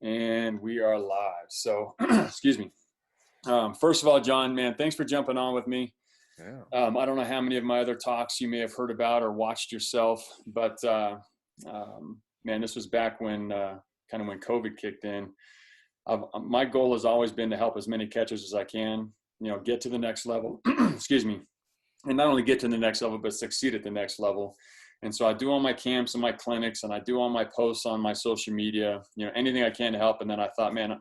And we are live. So, excuse me. First of all, John, man, thanks for jumping on with me. Yeah. I don't know how many of my other talks you may have heard about or watched yourself, but man, this was back when kind of when COVID kicked in. My goal has always been to help as many catchers as I can, get to the next level. Excuse me. And not only get to the next level, but succeed at the next level. And so I do all my camps and my clinics, and I do all my posts on my social media, anything I can to help. And then I thought, man,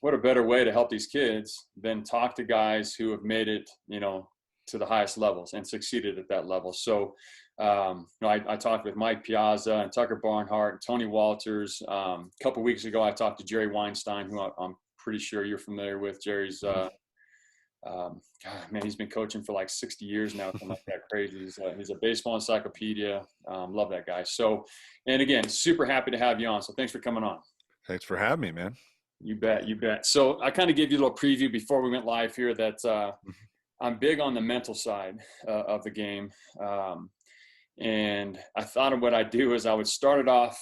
what a better way to help these kids than talk to guys who have made it, to the highest levels and succeeded at that level. So, I talked with Mike Piazza and Tucker Barnhart and Tony Walters. A couple of weeks ago, I talked to Jerry Weinstein, who I'm pretty sure you're familiar with. Jerry's, God, man, he's been coaching for like 60 years now, something like that. Crazy. He's a baseball encyclopedia. Love that guy. So, and again, super happy to have you on. So thanks for coming on. Thanks for having me, man. You bet. You bet. So I kind of gave you a little preview before we went live here that I'm big on the mental side of the game. And I thought of what I'd do is I would start it off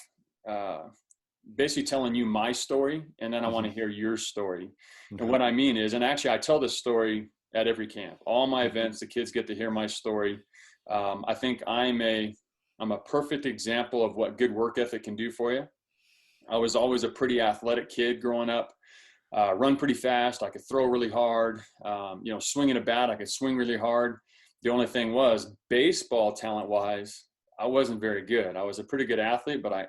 basically telling you my story, and then I want to hear your story. Okay. And what I mean is, and actually I tell this story at every camp, all my events, the kids get to hear my story. I think I'm a perfect example of what good work ethic can do for you. I was always a pretty athletic kid growing up, run pretty fast. I could throw really hard, swinging a bat, I could swing really hard. The only thing was baseball talent wise, I wasn't very good. I was a pretty good athlete, but I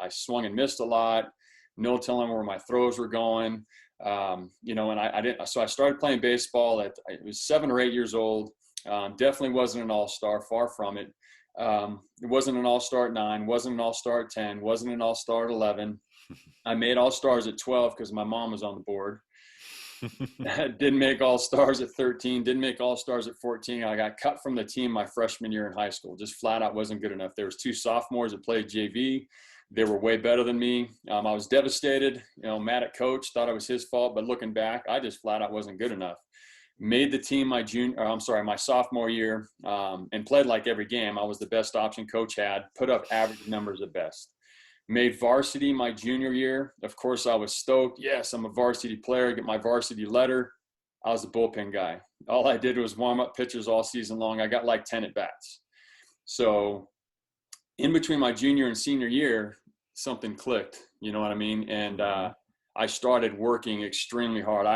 swung and missed a lot. No telling where my throws were going. And I didn't. So I started playing baseball at, I was 7 or 8 years old. Definitely wasn't an all-star, far from it. It wasn't an all-star at 9, wasn't an all-star at 10, wasn't an all-star at 11. I made all-stars at 12 because my mom was on the board. Didn't make all-stars at 13, didn't make all-stars at 14. I got cut from the team my freshman year in high school. Just flat out wasn't good enough. There was 2 sophomores that played JV. They were way better than me. I was devastated, mad at coach, thought it was his fault, but looking back, I just flat out wasn't good enough. Made the team my sophomore year, and played like every game. I was the best option coach had, put up average numbers at best. Made varsity my junior year. Of course, I was stoked. Yes, I'm a varsity player. Get my varsity letter. I was the bullpen guy. All I did was warm up pitchers all season long. I got like 10 at bats. So in between my junior and senior year, something clicked. You know what I mean? And I started working extremely hard.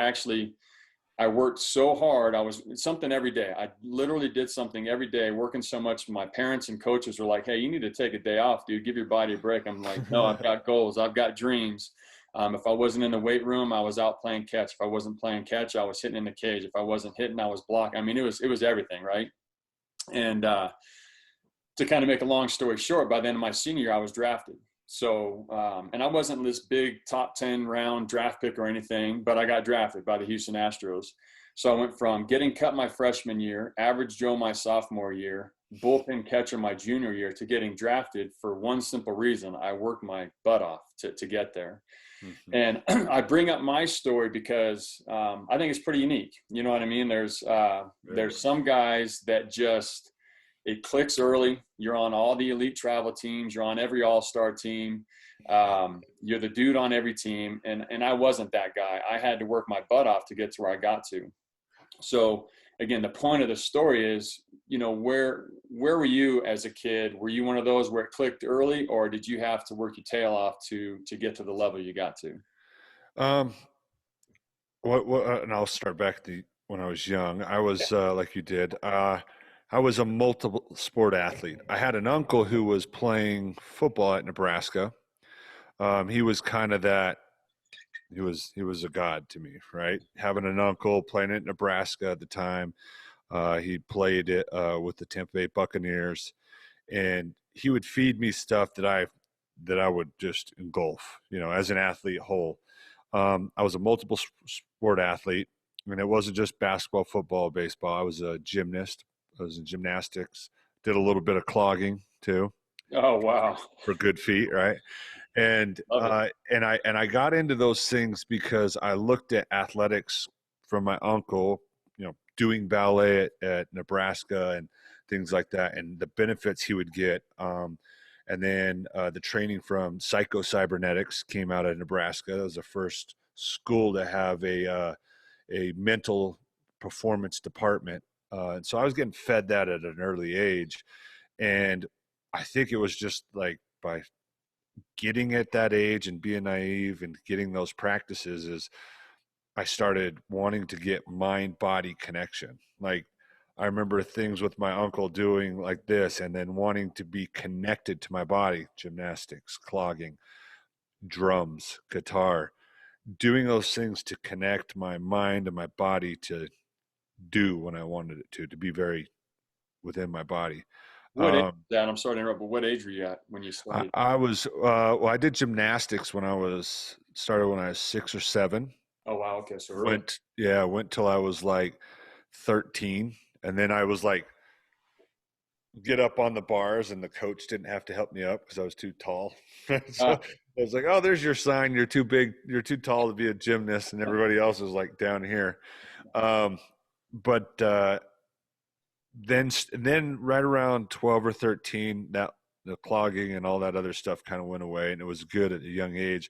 I worked so hard. I was something every day. I literally did something every day, working so much. My parents and coaches were like, hey, you need to take a day off, dude. Give your body a break. I'm like, no, I've got goals. I've got dreams. If I wasn't in the weight room, I was out playing catch. If I wasn't playing catch, I was hitting in the cage. If I wasn't hitting, I was blocking. I mean, it was everything, right? And to kind of make a long story short, by the end of my senior year, I was drafted. So, and I wasn't this big top 10 round draft pick or anything, but I got drafted by the Houston Astros. So I went from getting cut my freshman year, average Joe my sophomore year, bullpen catcher my junior year, to getting drafted for one simple reason. I worked my butt off to get there. And I bring up my story because I think it's pretty unique. You know what I mean? There's some guys that just, it clicks early. You're on all the elite travel teams. You're on every all-star team. You're the dude on every team. And I wasn't that guy. I had to work my butt off to get to where I got to. So again, the point of the story is, where were you as a kid? Were you one of those where it clicked early, or did you have to work your tail off to get to the level you got to? And I'll start back when I was young. I was like you did. I was a multiple sport athlete. I had an uncle who was playing football at Nebraska. He was kind of that. He was a god to me, right? Having an uncle playing at Nebraska at the time. He played it with the Tampa Bay Buccaneers, and he would feed me stuff that I would just engulf, as an athlete whole. I was a multiple sport athlete, and it wasn't just basketball, football, baseball. I was a gymnast. I was in gymnastics, did a little bit of clogging too. Oh, wow. For good feet, right? And I got into those things because I looked at athletics from my uncle, doing ballet at Nebraska and things like that, and the benefits he would get. And then the training from Psycho-Cybernetics came out of Nebraska. That was the first school to have a mental performance department. And so I was getting fed that at an early age. And I think it was just like by getting at that age and being naive and getting those practices is I started wanting to get mind body connection. Like I remember things with my uncle doing like this and then wanting to be connected to my body, gymnastics, clogging, drums, guitar, doing those things to connect my mind and my body to do when I wanted it to be very within my body. What age Um, was that? I'm sorry to interrupt, but what age were you at when you started? I was well. I did gymnastics when I was started when I was 6 or 7. Oh wow, okay, so early. Went till I was like 13, and then I was like get up on the bars, and the coach didn't have to help me up because I was too tall. So Uh, I was like, "Oh, there's your sign. You're too big. You're too tall to be a gymnast," and everybody else was like down here. Um, but then right around 12 or 13, that the clogging and all that other stuff kind of went away, and it was good at a young age.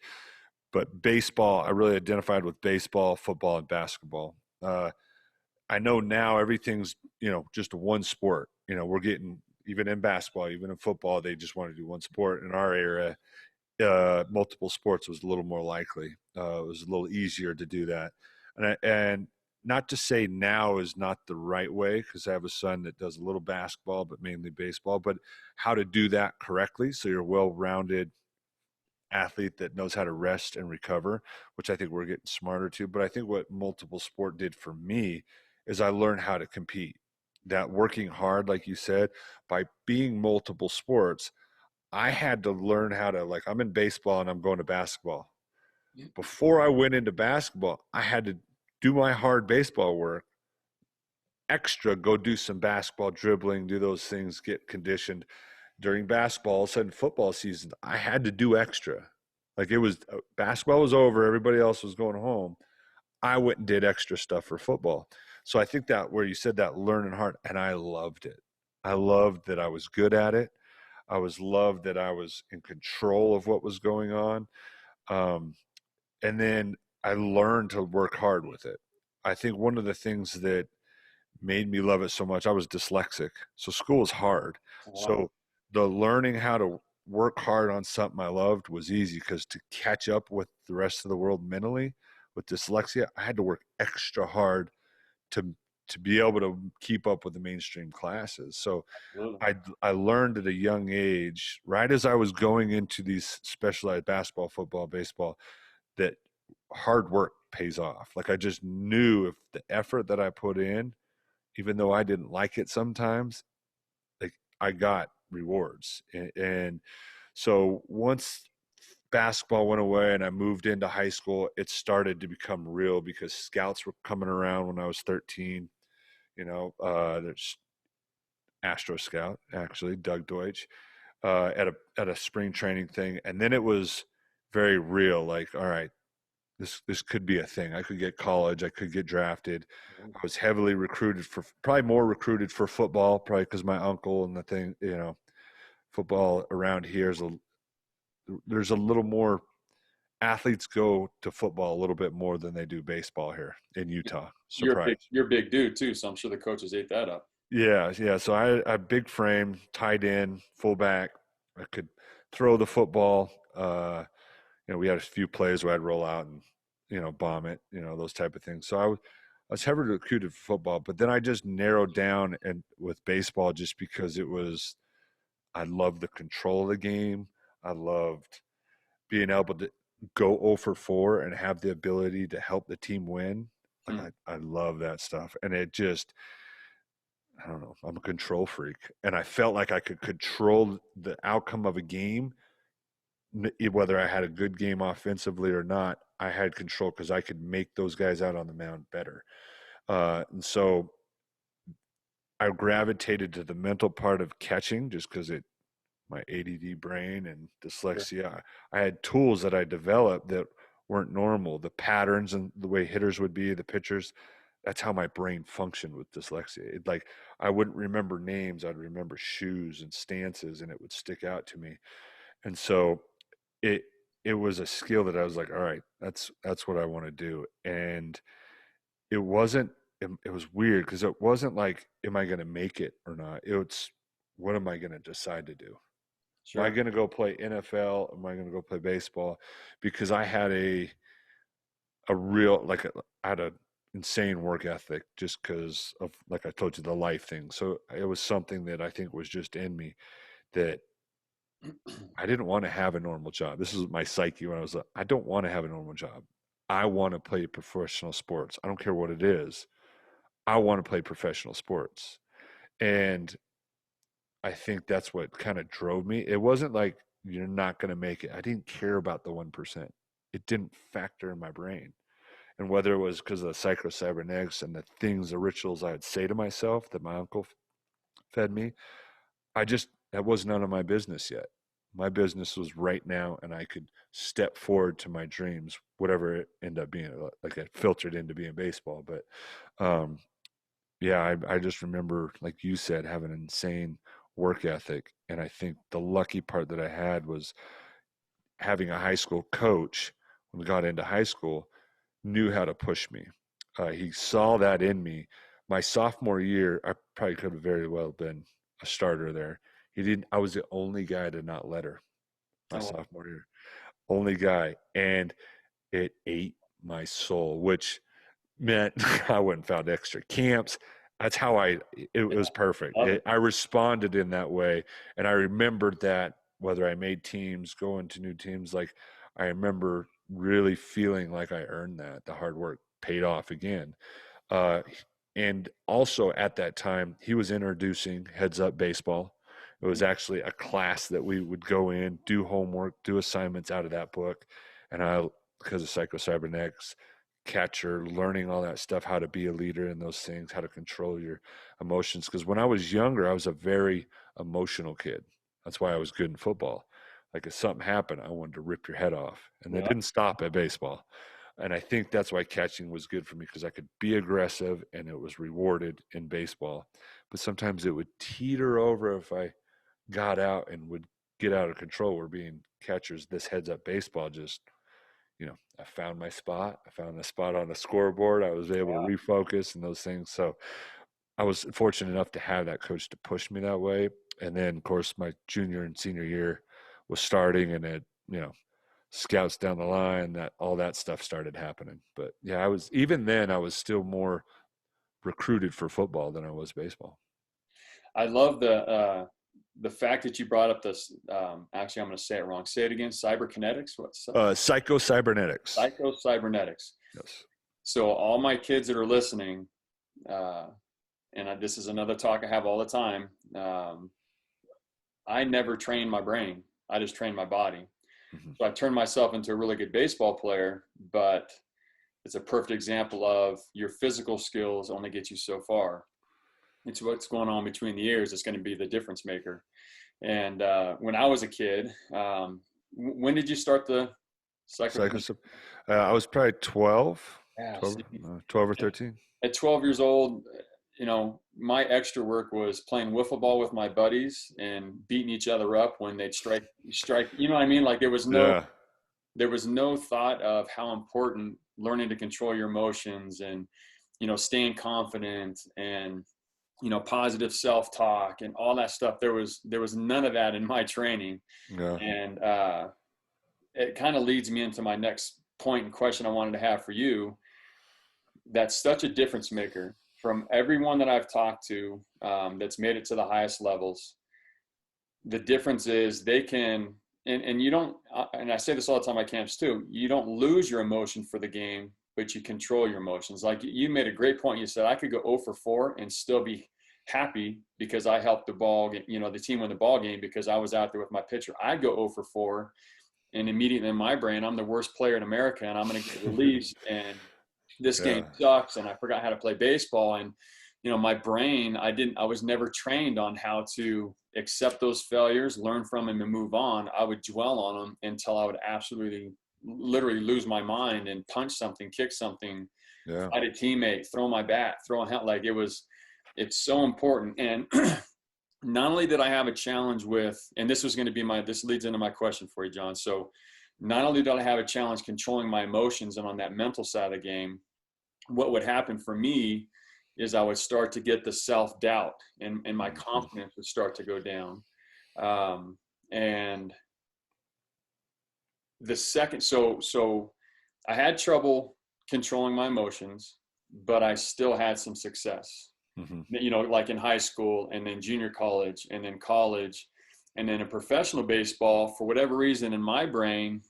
But baseball, I really identified with baseball, football, and basketball. I know now everything's just one sport. We're getting even in basketball, even in football, they just want to do one sport. In our era, multiple sports was a little more likely. It was a little easier to do that, and not to say now is not the right way because I have a son that does a little basketball but mainly baseball. But how to do that correctly so you're a well-rounded athlete that knows how to rest and recover, which I think we're getting smarter to. But I think what multiple sport did for me is I learned how to compete. That working hard, like you said, by being multiple sports, I had to learn how to, like, I'm in baseball and I'm going to basketball. Before I went into basketball, I had to do my hard baseball work, extra go do some basketball dribbling, do those things, get conditioned. During basketball, all of a sudden football season, I had to do extra. Like it was basketball was over, everybody else was going home. I went and did extra stuff for football. So I think that where you said that learning hard, and I loved it. I loved that I was good at it. I was loved that I was in control of what was going on. Um, and then I learned to work hard with it. I think one of the things that made me love it so much, I was dyslexic. So school was hard. Wow. So the learning how to work hard on something I loved was easy because to catch up with the rest of the world mentally with dyslexia, I had to work extra hard to to be able to keep up with the mainstream classes. So Absolutely. I learned at a young age, right as I was going into these specialized basketball, football, baseball, that hard work pays off. Like I just knew if the effort that I put in, even though I didn't like it sometimes, like I got rewards. And so once basketball went away and I moved into high school, it started to become real because scouts were coming around when I was 13. There's Astro Scout, actually, Doug Deutsch, at a spring training thing. And then it was very real, like, all right, this could be a thing. I could get college, I could get drafted. I was heavily recruited for, probably more recruited for football, probably because my uncle and the thing, football around here there's a little more athletes go to football a little bit more than they do baseball here in Utah. Surprise. You're a big dude too, so I'm sure the coaches ate that up. Yeah, yeah. So I big frame, tight end, fullback. I could throw the football. We had a few plays where I'd roll out and bomb it. Those type of things. So I was heavily recruited for football, but then I just narrowed down and with baseball just because I loved the control of the game. I loved being able to go 0 for 4 and have the ability to help the team win. Like Hmm. I love that stuff, and it just I don't know. I'm a control freak, and I felt like I could control the outcome of a game, whether I had a good game offensively or not. I had control because I could make those guys out on the mound better. And so I gravitated to the mental part of catching just because my ADD brain and Sure. dyslexia. I had tools that I developed that weren't normal. The patterns and the way hitters would be, the pitchers, that's how my brain functioned with dyslexia. It, like, I wouldn't remember names, I'd remember shoes and stances, and it would stick out to me. And so it it was a skill that I was like, all right, that's what I want to do. And it wasn't it was weird because it wasn't like, am I going to make it or not? It's, what am I going to decide to do? Am I Sure. going to go play NFL? Am I going to go play baseball? Because I had a real, like, I had a insane work ethic just because of, like I told you, the life thing. So it was something that I think was just in me, that I didn't want to have a normal job. This is my psyche when I was like, I don't want to have a normal job. I want to play professional sports. I don't care what it is. I want to play professional sports. And I think that's what kind of drove me. It wasn't like, you're not going to make it. I didn't care about the 1%. It didn't factor in my brain. And whether it was because of the psycho-cybernetics and the things, the rituals I would say to myself that my uncle fed me, that was none of my business yet. My business was right now, and I could step forward to my dreams, whatever it ended up being. Like, it filtered into being baseball. But um, yeah, I just remember, like you said, having an insane work ethic. And I think the lucky part that I had was having a high school coach when we got into high school knew how to push me. He saw that in me. My sophomore year, I probably could have very well been a starter there. He didn't. I was the only guy to not let her my Oh, sophomore year. Only guy, and it ate my soul, which meant I went and found extra camps. That's how it yeah, was perfect. love it. I responded in that way. And I remembered that, whether I made teams, going to new teams, like, I remember really feeling like I earned that. The hard work paid off again. Uh, and also at that time, he was introducing Heads Up Baseball. It was actually a class that we would go in, do homework, do assignments out of that book. And because of psycho-cybernetics, catcher, learning all that stuff, how to be a leader in those things, how to control your emotions. Because when I was younger, I was a very emotional kid. That's why I was good in football. Like, if something happened, I wanted to rip your head off. And that Yeah. didn't stop at baseball. And I think that's why catching was good for me, because I could be aggressive and it was rewarded in baseball. But sometimes it would teeter over if I got out and would get out of control. Where being catchers, this heads up baseball, just, I found my spot. I found a spot on the scoreboard. I was able to refocus and those things. So I was fortunate enough to have that coach to push me that way. And then, of course, my junior and senior year was starting, and it, scouts down the line, that all that stuff started happening. But yeah, even then I was still more recruited for football than I was baseball. I love the fact that you brought up this. Actually, I'm going to say it wrong. Say it again. Cyberkinetics. What's Psycho-cybernetics. psycho-cybernetics? Yes. So all my kids that are listening, uh, this is another talk I have all the time. I never trained my brain. I just trained my body. Mm-hmm. So I turned myself into a really good baseball player, but it's a perfect example of your physical skills only get you so far. It's what's going on between the ears that's going to be the difference maker. And when I was a kid, when did you start the Psycho. psycho? I was probably 12, Yeah, 12, see, 12 or 13. at 12 years old, my extra work was playing wiffle ball with my buddies and beating each other up when they'd strike. You know what I mean? Like, Yeah. there was no thought of how important learning to control your emotions and, staying confident and, positive self-talk and all that stuff. There was none of that in my training. Yeah. And it kind of leads me into my next point and question I wanted to have for you. That's such a difference maker from everyone that I've talked to, that's made it to the highest levels. The difference is they can, and you don't, and I say this all the time at camps too, you don't lose your emotion for the game, but you control your emotions. Like, you made a great point. You said I could go 0 for 4 and still be happy because I helped the team win the ball game because I was out there with my pitcher. I'd go 0 for 4 and immediately in my brain, I'm the worst player in America and I'm going to get released and this game Yeah. sucks and I forgot how to play baseball. And, my brain, I was never trained on how to accept those failures, learn from them and move on. I would dwell on them until I would absolutely literally lose my mind and punch something, kick something, Yeah. fight a teammate, throw my bat, throw a hat. Like it's so important. And not only did I have a challenge with, and this was going to be this leads into my question for you, John. So not only did I have a challenge controlling my emotions and on that mental side of the game, what would happen for me is I would start to get the self-doubt and my confidence would start to go down. And the second, so I had trouble controlling my emotions, but I still had some success. You know, like in high school and then junior college and then college and then in professional baseball, for whatever reason in my brain,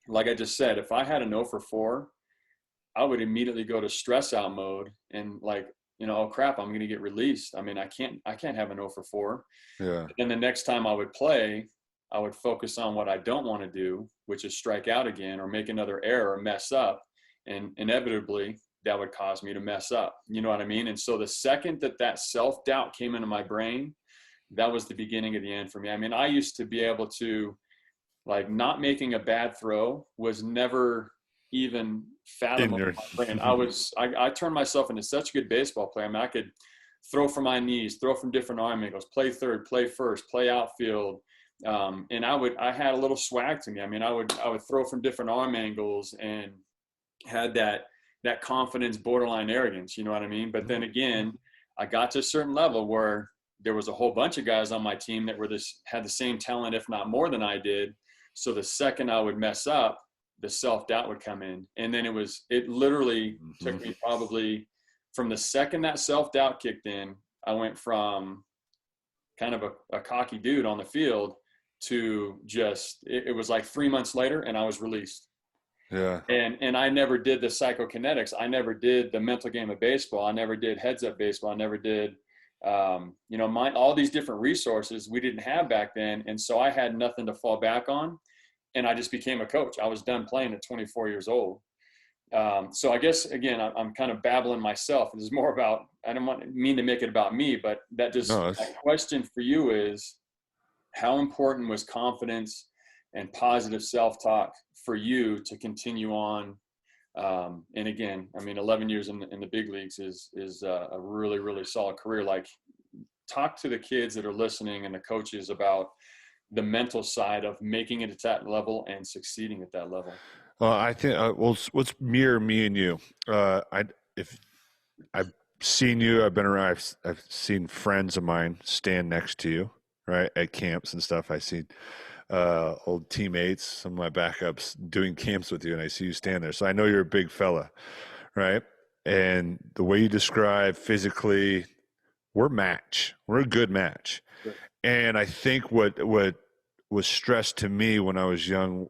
like I just said, if I had an 0 for 4, I would immediately go to stress out mode and like, you know, oh crap, I'm going to get released. I mean, I can't have an 0 for 4. Yeah. And the next time I would play, I would focus on what I don't want to do, which is strike out again or make another error or mess up. And inevitably that would cause me to mess up. You know what I mean? And so the second that self-doubt came into my brain, that was the beginning of the end for me. I mean, I used to be able to, like, not making a bad throw was never even fathomable in my brain. I turned myself into such a good baseball player. I mean, I could throw from my knees, throw from different arm angles, play third, play first, play outfield. And I had a little swag to me. I mean, I would throw from different arm angles and had that confidence, borderline arrogance, you know what I mean? But then again, I got to a certain level where there was a whole bunch of guys on my team that had the same talent, if not more than I did. So the second I would mess up, the self-doubt would come in. And then it literally took me probably from the second that self-doubt kicked in, I went from kind of a cocky dude on the field to just, it was like 3 months later and I was released. Yeah. And I never did the psychokinetics. I never did the mental game of baseball. I never did heads up baseball. I never did, you know, all these different resources we didn't have back then. And so I had nothing to fall back on. And I just became a coach. I was done playing at 24 years old. So I guess, again, I'm kind of babbling myself. This is more about, I don't mean to make it about me, but that just, my question for you is, how important was confidence and positive self-talk for you to continue on? And again, I mean, 11 years in the big leagues is a really, really solid career. Like, talk to the kids that are listening and the coaches about the mental side of making it at that level and succeeding at that level. I think, let's mirror me and you. If I've seen you, I've been around, I've seen friends of mine stand next to you, right, at camps and stuff. I see old teammates, some of my backups doing camps with you, and I see you stand there. So I know you're a big fella, right? And the way you describe physically, we're a good match. Sure. And I think what was stressed to me when I was young,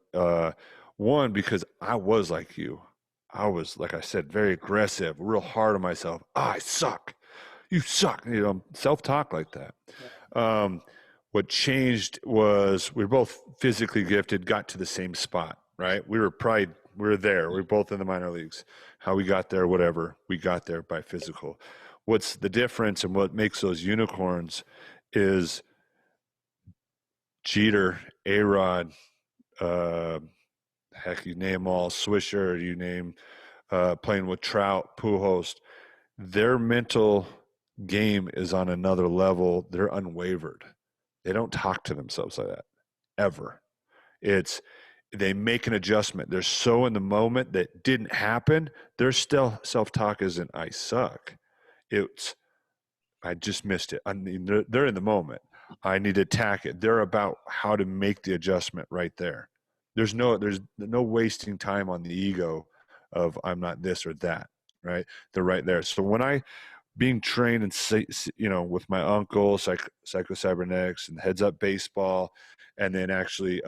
one, because I was like you. I was, like I said, very aggressive, real hard on myself. I suck. You suck. You know, self-talk like that. Yeah. What changed was we were both physically gifted, got to the same spot, right? We were there. We were both in the minor leagues. How we got there, whatever, we got there by physical. What's the difference and what makes those unicorns is Jeter, A-Rod, heck, you name all, Swisher, you name playing with Trout, Pujols. Their mental game is on another level. They're unwavered. They don't talk to themselves like that, ever. They make an adjustment. They're so in the moment that didn't happen. Their still self-talk isn't, I suck. It's, I just missed it. I mean, they're in the moment. I need to attack it. They're about how to make the adjustment right there. There's no wasting time on the ego of I'm not this or that, right? They're right there. So when being trained and with my uncle, psycho-cybernetics and heads up baseball, and then actually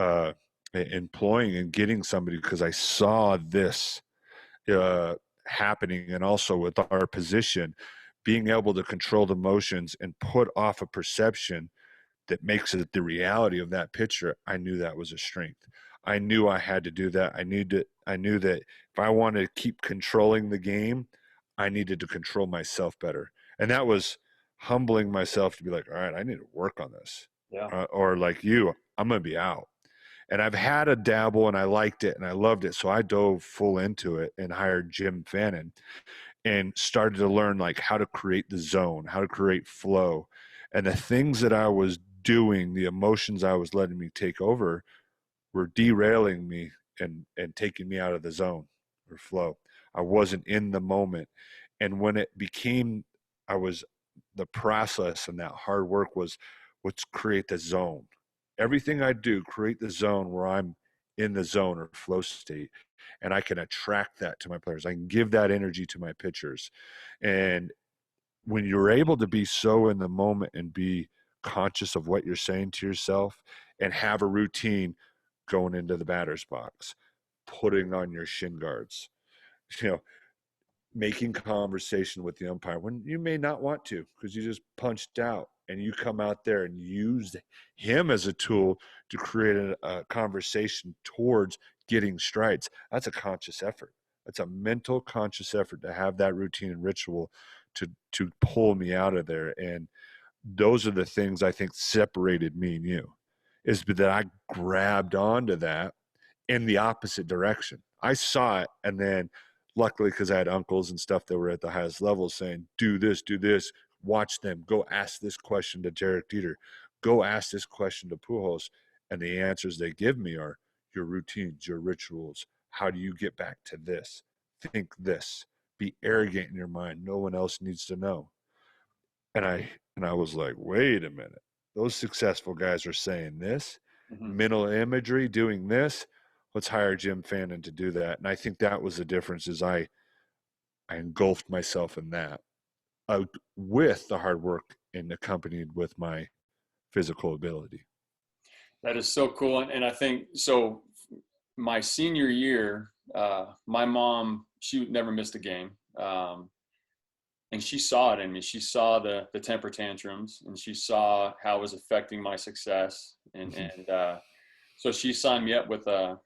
employing and getting somebody, because I saw this happening, and also with our position, being able to control the emotions and put off a perception that makes it the reality of that pitcher, I knew that was a strength. I knew I had to do that. I knew that if I wanted to keep controlling the game, I needed to control myself better. And that was humbling myself to be like, all right, I need to work on this. Yeah. Or like you, I'm going to be out. And I've had a dabble and I liked it and I loved it. So I dove full into it and hired Jim Fannin and started to learn like how to create the zone, how to create flow. And the things that I was doing, the emotions I was letting me take over were derailing me and taking me out of the zone or flow. I wasn't in the moment. And when it became, I was, the process and that hard work was, let's create the zone. Everything I do, create the zone where I'm in the zone or flow state. And I can attract that to my players. I can give that energy to my pitchers. And when you're able to be so in the moment and be conscious of what you're saying to yourself and have a routine going into the batter's box, putting on your shin guards, you know, making conversation with the umpire when you may not want to because you just punched out, and you come out there and use him as a tool to create a conversation towards getting strikes. That's a conscious effort. That's a mental conscious effort to have that routine and ritual to pull me out of there. And those are the things I think separated me and you, is that I grabbed onto that in the opposite direction. I saw it, and then luckily, because I had uncles and stuff that were at the highest level saying, do this, watch them, go ask this question to Derek Dieter, go ask this question to Pujols. And the answers they give me are your routines, your rituals. How do you get back to this? Think this. Be arrogant in your mind. No one else needs to know. And I was like, wait a minute. Those successful guys are saying this, mental imagery, doing this. Let's hire Jim Fannin to do that. And I think that was the difference, is I engulfed myself in that with the hard work and accompanied with my physical ability. That is so cool. And I think, so my senior year, my mom, she never missed a game. And she saw it in me. She saw the temper tantrums, and she saw how it was affecting my success. And so she signed me up with a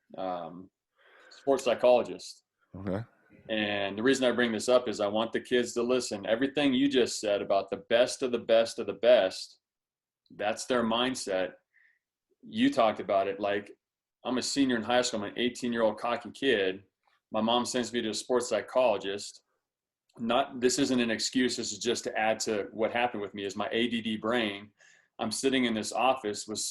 sports psychologist. Okay. And the reason I bring this up is I want the kids to listen. Everything you just said about the best of the best of the best, that's their mindset. You talked about it. Like, I'm a senior in high school. I'm an 18-year-old cocky kid. My mom sends me to a sports psychologist. This isn't an excuse. This is just to add to what happened with me, is my ADD brain. I'm sitting in this office with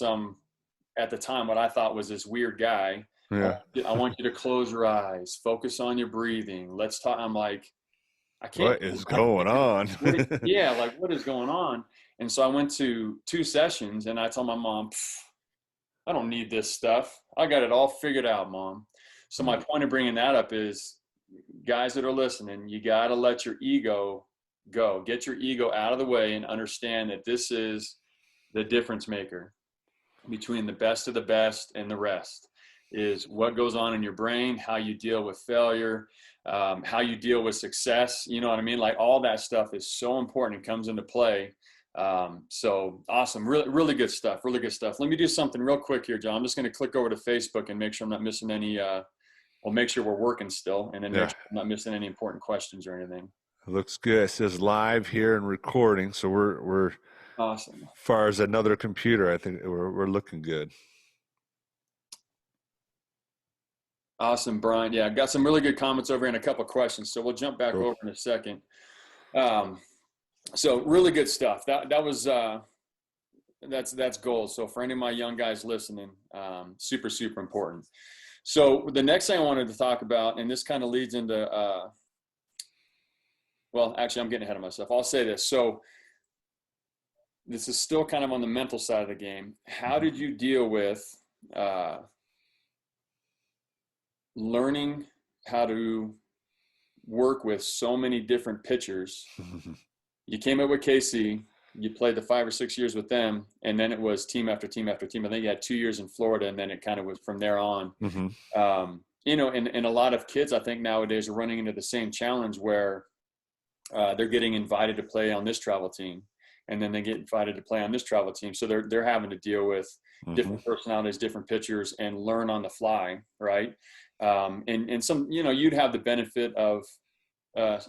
at the time, what I thought was this weird guy. Yeah. I want you to close your eyes, focus on your breathing. Let's talk. I'm like, I can't. What is going on? Yeah, like, what is going on? And so I went to 2 sessions, and I told my mom, I don't need this stuff. I got it all figured out, Mom. So my point of bringing that up is, guys that are listening, you got to let your ego go. Get your ego out of the way and understand that this is the difference maker between the best of the best and the rest, is what goes on in your brain, how you deal with failure, how you deal with success. You know what I mean? Like, all that stuff is so important and comes into play. So awesome. Really, really good stuff. Really good stuff. Let me do something real quick here, John. I'm just going to click over to Facebook and make sure I'm not missing any, we'll make sure we're working still, and then make sure I'm not missing any important questions or anything. It looks good. It says live here and recording. So we're awesome. As far as another computer, I think we're looking good. Awesome, Brian. Yeah, I've got some really good comments over here and a couple of questions. So we'll jump back over in a second. So really good stuff. That was that's gold. So for any of my young guys listening, super, super important. So the next thing I wanted to talk about, and this kind of leads into, well, actually, I'm getting ahead of myself. I'll say this. So this is still kind of on the mental side of the game. How did you deal with learning how to work with so many different pitchers? You came up with KC. You played the 5 or 6 years with them, and then it was team after team after team. I think you had 2 years in Florida, and then it kind of was from there on. You know, and a lot of kids, I think, nowadays are running into the same challenge where they're getting invited to play on this travel team, and then they get invited to play on this travel team. So they're having to deal with different personalities, different pitchers, and learn on the fly, right? And some, you know, you'd have the benefit of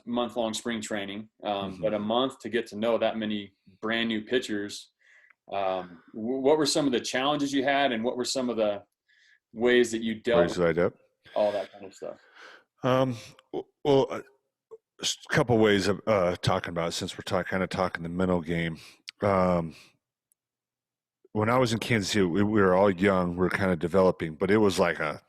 month-long spring training, but a month to get to know that many brand new pitchers. What were some of the challenges you had, and what were some of the ways that you dealt Ways with that I did. all that kind of stuff? Um, well, just a couple ways of talking about it, since we're kind of talking the mental game. Um, when I was in Kansas City, we were all young, we were kind of developing, but it was like a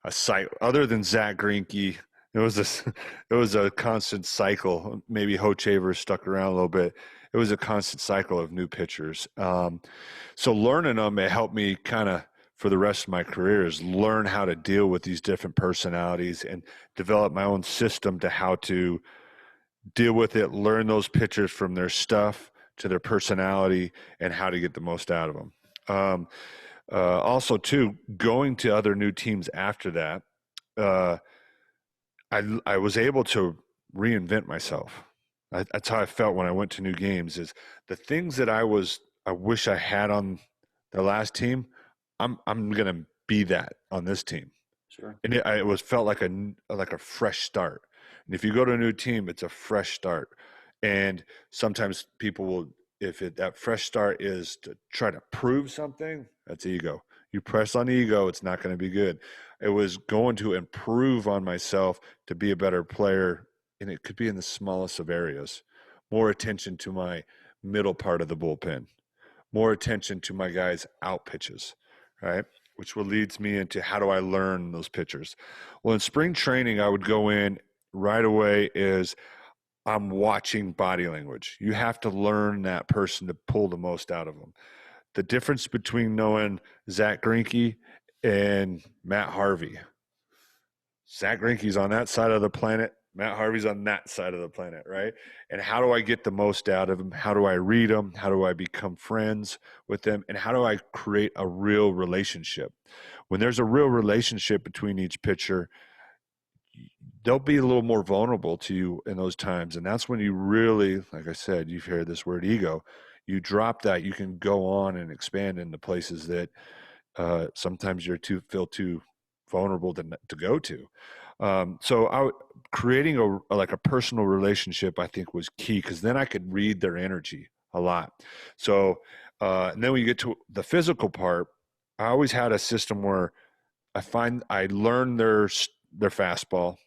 cycle. Other than Zach Greinke, it was this, it was a constant cycle. Maybe Hochaver stuck around a little bit. It was a constant cycle of new pitchers. So learning them, it helped me kind of for the rest of my career is learn how to deal with these different personalities and develop my own system to how to deal with it, learn those pitchers from their stuff to their personality and how to get the most out of them. Also, too, going to other new teams after that, uh, I was able to reinvent myself. That's how I felt when I went to new games. Is the things that I wish I had on the last team. I'm gonna be that on this team, Sure. and it was felt like a fresh start. And if you go to a new team, it's a fresh start. And sometimes people will, if that fresh start is to try to prove something, that's ego. You press on ego, it's not going to be good. It was going to improve on myself to be a better player, and it could be in the smallest of areas. More attention to my middle part of the bullpen, more attention to my guys' out pitches, right? Which will leads me into how do I learn those pitchers? Well, in spring training, I would go in right away is I'm watching body language. You have to learn that person to pull the most out of them. The difference between knowing Zach Greinke and Matt Harvey. Zach Greinke's on that side of the planet. Matt Harvey's on that side of the planet, right? And how do I get the most out of them? How do I read them? How do I become friends with them? And how do I create a real relationship? When there's a real relationship between each pitcher, they'll be a little more vulnerable to you in those times. And that's when you really, like I said, you've heard this word ego. You drop that, you can go on and expand into places that sometimes feel too vulnerable to go to. So creating a personal relationship, I think, was key, because then I could read their energy a lot. So and then when you get to the physical part, I always had a system where I learn their fastball.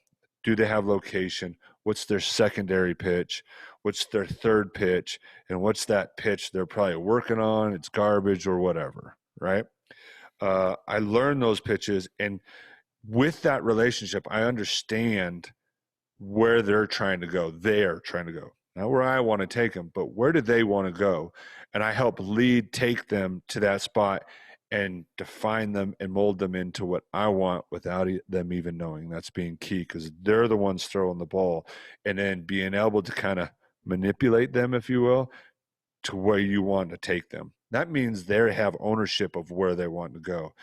Do they have location? What's their secondary pitch? What's their third pitch? And what's that pitch they're probably working on? It's garbage or whatever, right? I learn those pitches, and with that relationship, I understand where they're trying to go. They're trying to go. Not where I want to take them, but where do they want to go? And I help take them to that spot and define them and mold them into what I want without them even knowing. That's being key, because they're the ones throwing the ball, and then being able to kind of manipulate them, if you will, to where you want to take them. That means they have ownership of where they want to go.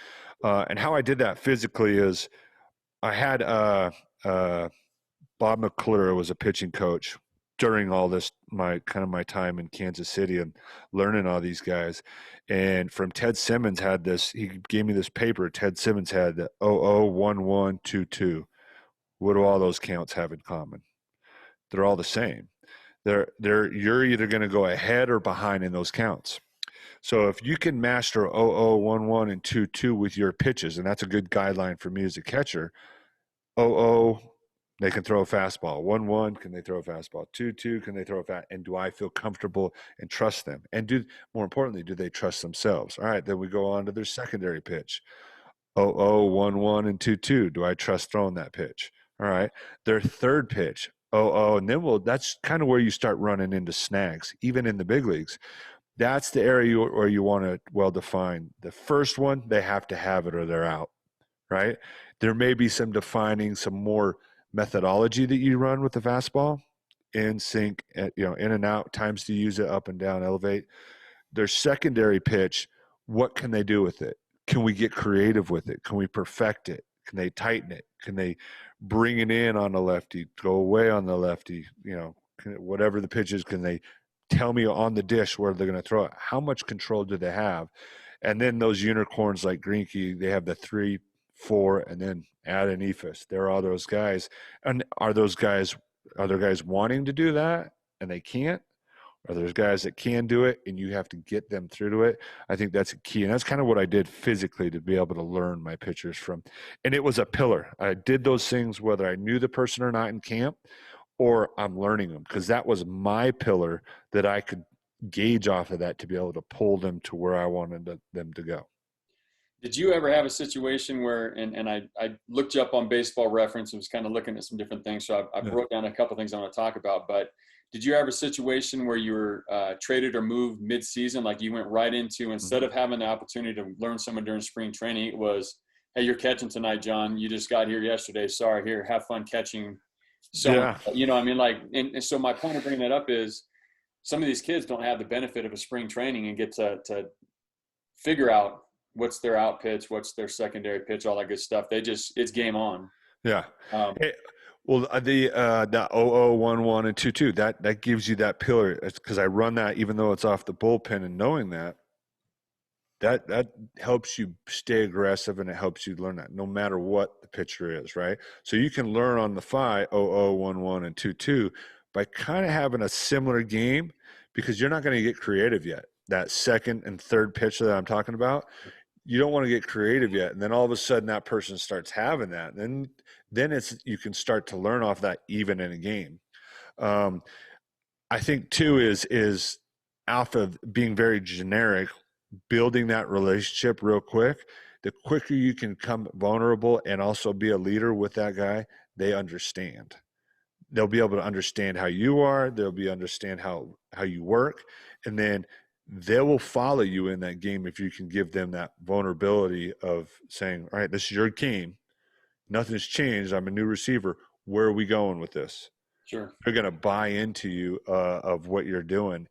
And how I did that physically is I had Bob McClure was a pitching coach during all this, my time in Kansas City and learning all these guys. And from Ted Simmons had this, he gave me this paper. Ted Simmons had the 001122. What do all those counts have in common? They're all the same. You're either going to go ahead or behind in those counts. So if you can master 0011 and 22 with your pitches, and that's a good guideline for me as a catcher. 00, they can throw a fastball. 1-1, can they throw a fastball? 2-2, can they throw a fast? And do I feel comfortable and trust them? And more importantly, do they trust themselves? All right, then we go on to their secondary pitch. 0-0, 1-1, and 2-2. Do I trust throwing that pitch? All right, their third pitch. 0-0, and then that's kind of where you start running into snags, even in the big leagues. That's the area where you want to well define. The first one, they have to have it or they're out, right? There may be some more methodology that you run with the fastball, in sync, in and out, times to use it, up and down, elevate. Their secondary pitch, what can they do with it? Can we get creative with it? Can we perfect it? Can they tighten it? Can they bring it in on the lefty, go away on the lefty? Whatever the pitch is, can they tell me on the dish where they're going to throw it? How much control do they have? And then those unicorns like Greinke, they have the 3, 4, and then add an ephus. There are those guys. And are there guys wanting to do that and they can't? or there's guys that can do it, and you have to get them through to it. I think that's a key, and that's kind of what I did physically to be able to learn my pitchers from. And it was a pillar. I did those things whether I knew the person or not in camp, or I'm learning them, because that was my pillar that I could gauge off of that to be able to pull them to where I wanted them to go. Did you ever have a situation where, and I looked you up on Baseball Reference and was kind of looking at some different things, so I Yeah. wrote down a couple things I want to talk about, but did you ever have a situation where you were traded or moved mid-season, like you went right into, instead of having the opportunity to learn someone during spring training, it was, hey, you're catching tonight, John. You just got here yesterday. Sorry, here, have fun catching. So, Yeah. you know, I mean, like, and so my point of bringing that up is some of these kids don't have the benefit of a spring training and get to figure out what's their out pitch, what's their secondary pitch, all that good stuff. It's game on. Yeah. Hey, well, the 0011 and 22, that gives you that pillar. It's because I run that, even though it's off the bullpen, and knowing that helps you stay aggressive, and it helps you learn that no matter what the pitcher is, right? So you can learn on the fly 0011 and 22 by kind of having a similar game, because you're not going to get creative yet. That second and third pitch that I'm talking about, you don't want to get creative yet, and then all of a sudden that person starts having that, then you can start to learn off that even in a game. I think too is off of being very generic, building that relationship real quick. The quicker you can come vulnerable and also be a leader with that guy, they understand. They'll be able to understand how you are. They'll be understand how you work, and then they will follow you in that game if you can give them that vulnerability of saying, all right, this is your game. Nothing's changed. I'm a new receiver. Where are we going with this? Sure. They're going to buy into you of what you're doing.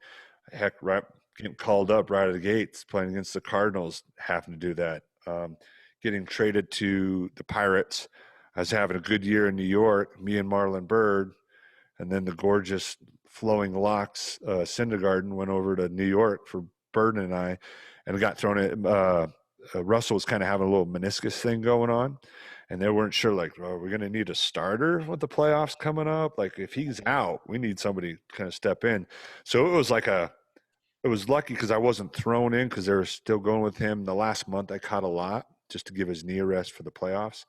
Heck, right, getting called up right out of the gates, playing against the Cardinals, having to do that. Getting traded to the Pirates. I was having a good year in New York, me and Marlon Byrd, and then the gorgeous flowing locks Syndergaard went over to New York for Burden and I, and got thrown at Russell was kind of having a little meniscus thing going on, and they weren't sure, like, oh, we're going to need a starter with the playoffs coming up. Like, if he's out, we need somebody to kind of step in. So it was it was lucky because I wasn't thrown in, because they were still going with him. The last month I caught a lot just to give his knee a rest for the playoffs.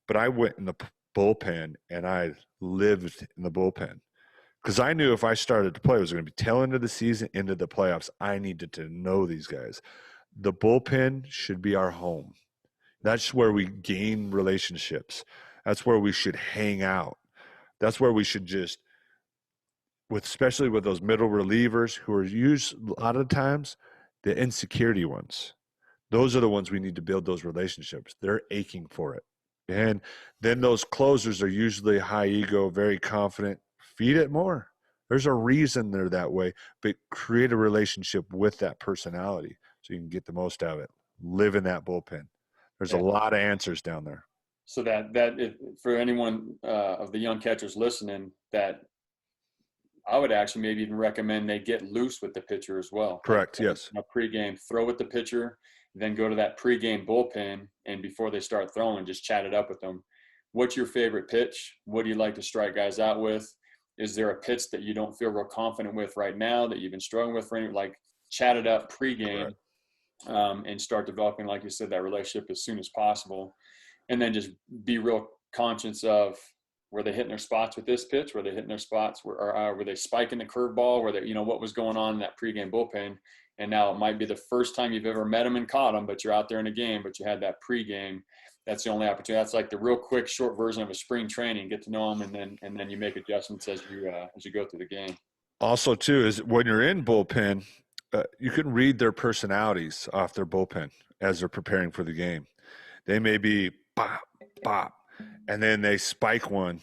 But I went in the bullpen, and I lived in the bullpen, because I knew if I started to play, it was going to be tail end of the season, into the playoffs. I needed to know these guys. The bullpen should be our home. That's where we gain relationships. That's where we should hang out. That's where we should just, especially with those middle relievers who are used a lot of times, the insecurity ones. Those are the ones we need to build those relationships. They're aching for it. And then those closers are usually high ego, very confident. Feed it more. There's a reason they're that way, but create a relationship with that personality so you can get the most out of it. Live in that bullpen. There's a lot of answers down there. So for anyone of the young catchers listening, that I would actually maybe even recommend they get loose with the pitcher as well. Correct. Yes. Pregame, throw with the pitcher, then go to that pregame bullpen, and before they start throwing, just chat it up with them. What's your favorite pitch? What do you like to strike guys out with? Is there a pitch that you don't feel real confident with right now that you've been struggling with? Like, chat it up pregame, and start developing, like you said, that relationship as soon as possible. And then just be real conscious of, were they hitting their spots with this pitch? Were they hitting their spots? Were they spiking the curveball? Were they, what was going on in that pregame bullpen? And now it might be the first time you've ever met them and caught them, but you're out there in a game, but you had that pregame. That's the only opportunity. That's like the real quick, short version of a spring training. Get to know them, and then you make adjustments as you go through the game. Also, too, is when you're in bullpen, you can read their personalities off their bullpen as they're preparing for the game. They may be bop, bop, and then they spike one.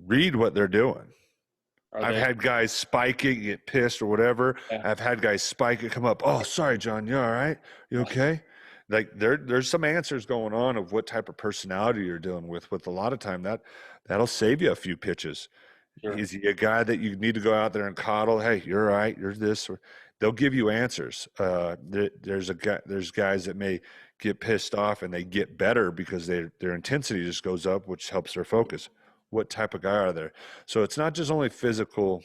Read what they're doing. I've had guys spike it, get pissed or whatever. Yeah. I've had guys spike it, come up. Oh, sorry, John. You all right? You okay? Like there's some answers going on of what type of personality you're dealing with. With a lot of time, that'll save you a few pitches. Sure. Is he a guy that you need to go out there and coddle? Hey, you're all right. You're this. Or they'll give you answers. There's guys that may get pissed off and they get better because their intensity just goes up, which helps their focus. What type of guy are there? So it's not just only physical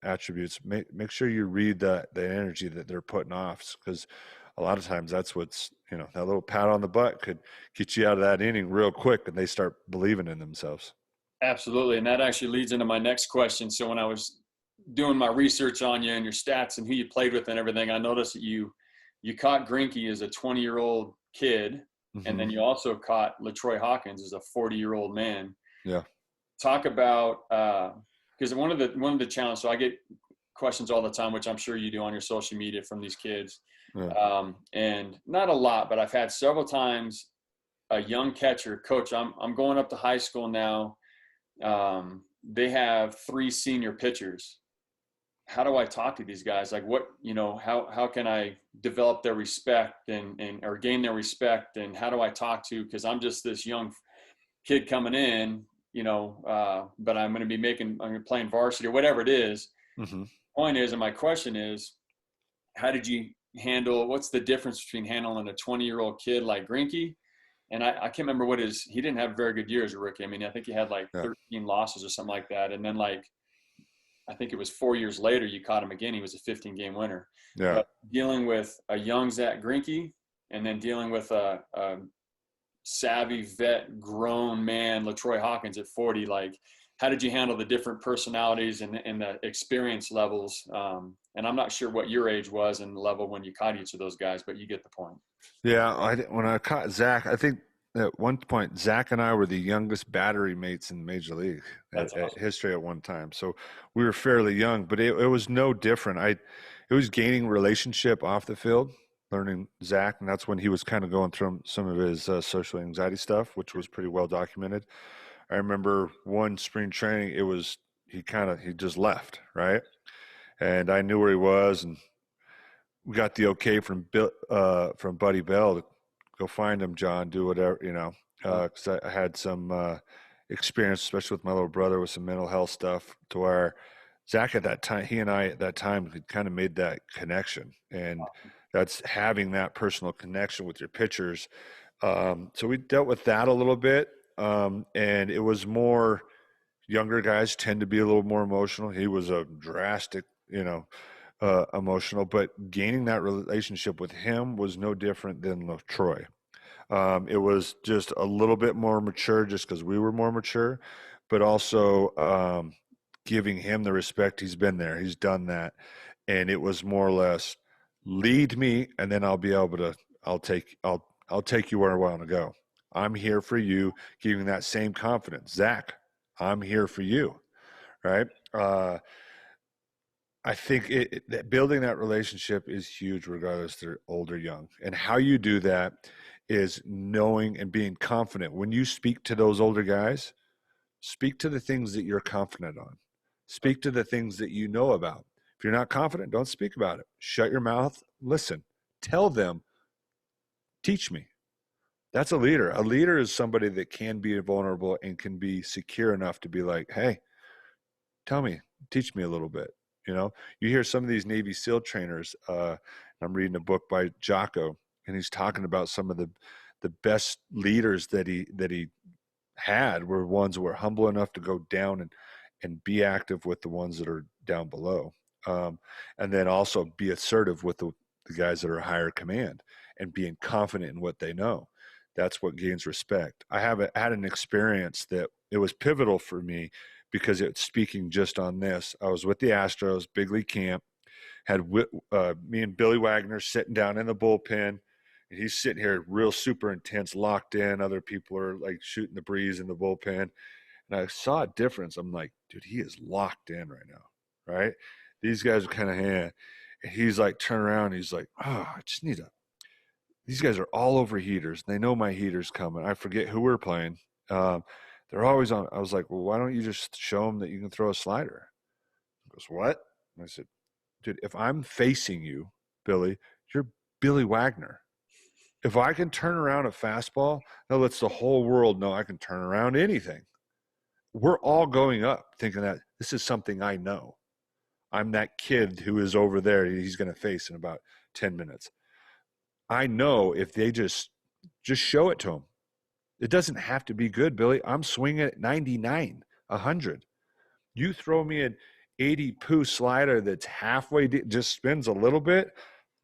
attributes, make sure you read the energy that they're putting off, because a lot of times that's what's, that little pat on the butt could get you out of that inning real quick, and they start believing in themselves. Absolutely. And that actually leads into my next question. So when I was doing my research on you and your stats and who you played with and everything, I noticed that you caught Greinke as a 20-year-old kid, and then you also caught LaTroy Hawkins as a 40-year-old man. Yeah. Talk about because one of the challenges. So I get questions all the time, which I'm sure you do on your social media from these kids, and not a lot, but I've had several times a young catcher, coach. I'm going up to high school now. They have 3 senior pitchers. How do I talk to these guys? Like what, how can I develop their respect and or gain their respect? And how do I talk to, cause I'm just this young kid coming in, but I'm going to be playing varsity or whatever it is. Point is, and my question is, how did you handle, what's the difference between handling a 20-year-old kid like Greinke? And I can't remember he didn't have a very good year as a rookie. I mean, I think he had 13 losses or something like that. And then I think it was 4 years later, you caught him again. He was a 15-game winner. Yeah. But dealing with a young Zach Greinke and then dealing with a savvy vet, grown man, LaTroy Hawkins at 40, how did you handle the different personalities and the experience levels? And I'm not sure what your age was and the level when you caught each of those guys, but you get the point. Yeah, when I caught Zach, I think at one point Zach and I were the youngest battery mates in Major League history at one time. So we were fairly young, but it was no different. It was gaining relationship off the field, learning Zach, and that's when he was kind of going through some of his social anxiety stuff, which was pretty well documented. I remember one spring training, he just left, right? And I knew where he was, and we got the okay from Buddy Bell to go find him, John, do whatever, because I had some experience, especially with my little brother, with some mental health stuff, to where Zach at that time, he and I at that time had kind of made that connection, and that's having that personal connection with your pitchers. So we dealt with that a little bit, and it was more younger guys tend to be a little more emotional. He was a drastic, emotional, but gaining that relationship with him was no different than LaTroy. It was just a little bit more mature just because we were more mature, but also giving him the respect. He's been there. He's done that. And it was more or less lead me, and then I'll be able to, I'll take you where I want to go. I'm here for you, giving that same confidence. Zach, I'm here for you, right? I think that building that relationship is huge, regardless if they're old or young. And how you do that is knowing and being confident. When you speak to those older guys, speak to the things that you're confident on. Speak to the things that you know about. If you're not confident, don't speak about it. Shut your mouth, listen. Tell them, teach me. That's a leader. A leader is somebody that can be vulnerable and can be secure enough to be like, hey, tell me, teach me a little bit. You hear some of these Navy SEAL trainers. I'm reading a book by Jocko, and he's talking about some of the best leaders that he had were ones who were humble enough to go down and be active with the ones that are down below, and then also be assertive with the guys that are higher command and being confident in what they know. That's what gains respect. I had an experience that it was pivotal for me, because it's speaking just on this. I was with the Astros, big league camp, had me and Billy Wagner sitting down in the bullpen, and he's sitting here real super intense, locked in. Other people are like shooting the breeze in the bullpen. And I saw a difference. I'm like, dude, he is locked in right now, right? These guys are kind of and he's like, turn around. He's like, I just need these guys are all over heaters. They know my heater's coming. I forget who we're playing. They're always on. I was like, well, why don't you just show them that you can throw a slider? He goes, what? And I said, dude, if I'm facing you, Billy, you're Billy Wagner. If I can turn around a fastball, that lets the whole world know I can turn around anything. We're all going up thinking that this is something I know. I'm that kid who is over there he's going to face in about 10 minutes. I know if they just show it to him. It doesn't have to be good, Billy. I'm swinging at 99, 100. You throw me 80 poo slider that's halfway deep, just spins a little bit,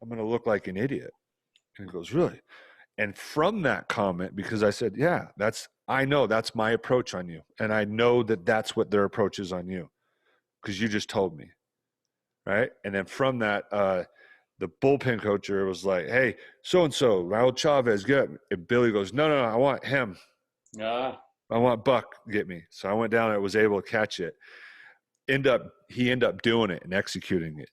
I'm going to look like an idiot. And he goes, really? And from that comment, because I said, yeah, I know that's my approach on you. And I know that that's what their approach is on you because you just told me. Right. And then from that, the bullpen coach was like, hey, so-and-so, Raul Chavez, get me. And Billy goes, no, I want him. I want Buck, get me. So I went down and was able to catch it. He ended up doing it and executing it.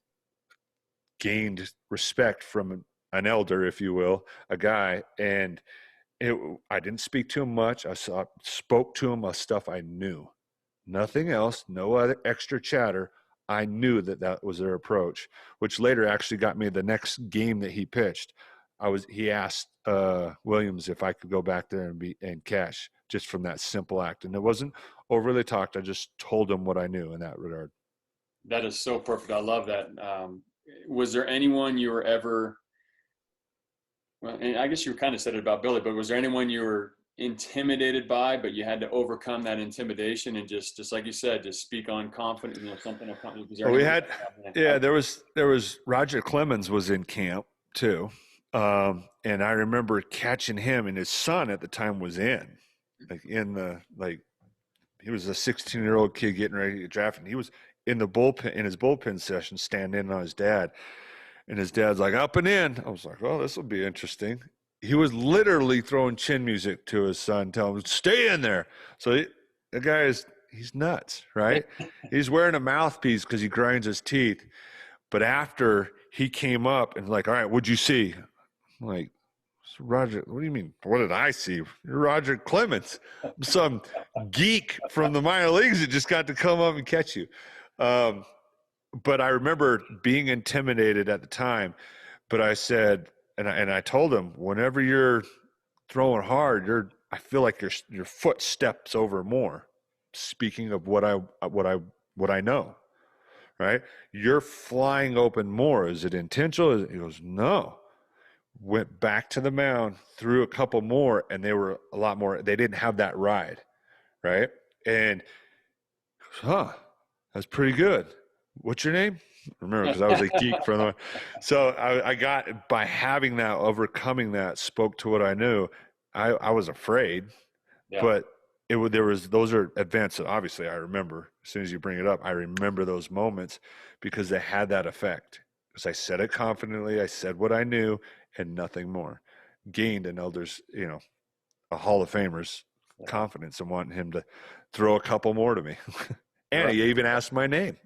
Gained respect from an elder, if you will, a guy. And I didn't speak to him much. I spoke to him of stuff I knew. Nothing else, no other extra chatter. I knew that was their approach, which later actually got me the next game that he pitched. He asked Williams if I could go back there and catch just from that simple act. And it wasn't overly talked. I just told him what I knew in that regard. That is so perfect. I love that. Was there anyone you were ever, well, and I guess you kind of said it about Billy, but was there anyone you were intimidated by, but you had to overcome that intimidation and just like you said, just speak on confidence, something of confidence? There was Roger Clemens was in camp too. And I remember catching him, and his son at the time was he was a 16-year-old kid getting ready to get drafted. He was in his bullpen session, standing in on his dad. And his dad's like, up and in. I was like, well, this will be interesting. He was literally throwing chin music to his son, telling him, stay in there. So the guy he's nuts, right? He's wearing a mouthpiece because he grinds his teeth. But after he came up and like, all right, what'd you see? I'm like, Roger, what do you mean? What did I see? You're Roger Clemens, some geek from the minor leagues that just got to come up and catch you. But I remember being intimidated at the time, but I said, and I told him, whenever you're throwing hard, I feel like your foot steps over more. Speaking of what I know, right? You're flying open more. Is it intentional? He goes, no. Went back to the mound, threw a couple more, and they were a lot more. They didn't have that ride, right? And that's pretty good. What's your name? Remember, because I was a geek from the. So I got, by having that, overcoming that, spoke to what I knew. I was afraid, but those are events that obviously I remember. As soon as you bring it up, I remember those moments because they had that effect. Because I said it confidently, I said what I knew, and nothing more. Gained an elder's, a Hall of Famer's confidence and wanting him to throw a couple more to me. And he even asked my name.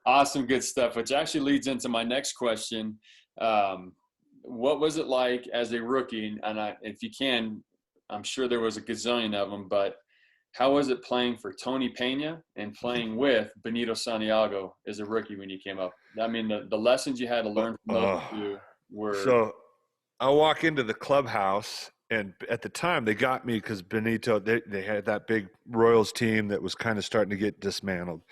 Awesome, good stuff, which actually leads into my next question. What was it like as a rookie? And if you can, I'm sure there was a gazillion of them, but how was it playing for Tony Pena and playing with Benito Santiago as a rookie when you came up? I mean, the lessons you had to learn from those two were. So I walk into the clubhouse, and at the time they got me because Benito, they had that big Royals team that was kind of starting to get dismantled,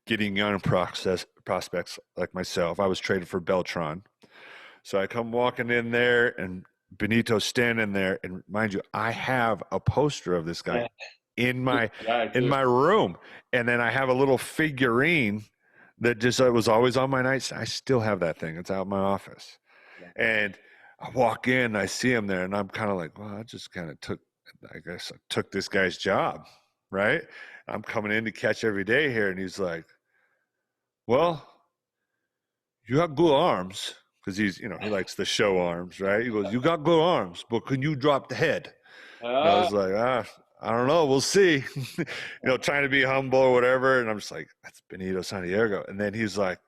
getting young prospects like myself. I was traded for Beltran. So I come walking in there, and Benito's standing there, and mind you, I have a poster of this guy in my room, and then I have a little figurine that just was always on my nightstand. I still have that thing. It's out in my office. And I walk in, I see him there, and I'm kind of like, well, I took this guy's job, right? I'm coming in to catch every day here, and he's like, well, you have good arms. Because he likes to show arms, right? He goes, you got good arms, but can you drop the head? And I was like, I don't know. We'll see. Trying to be humble or whatever. And I'm just like, that's Benito Santiago. And then he's like,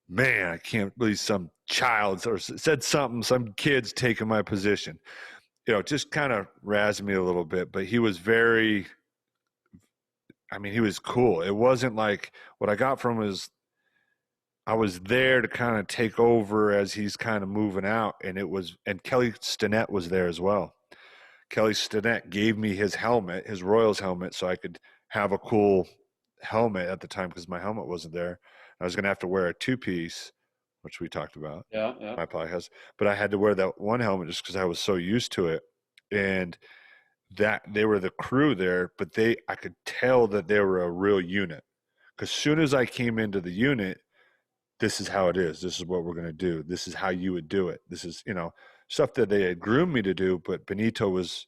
man, I can't believe some child or said something, some kid's taking my position. Just kind of razzed me a little bit. But he was he was cool. It wasn't like what I got from him is, I was there to kind of take over as he's kind of moving out, and Kelly Stinnett was there as well. Kelly Stinnett gave me his helmet, his Royals helmet, so I could have a cool helmet at the time because my helmet wasn't there. I was going to have to wear a two-piece, which we talked about. My podcast, but I had to wear that one helmet just because I was so used to it. And that they were the crew there, but I could tell that they were a real unit. Because soon as I came into the unit, this is how it is. This is what we're going to do. This is how you would do it. This is, stuff that they had groomed me to do, but Benito was,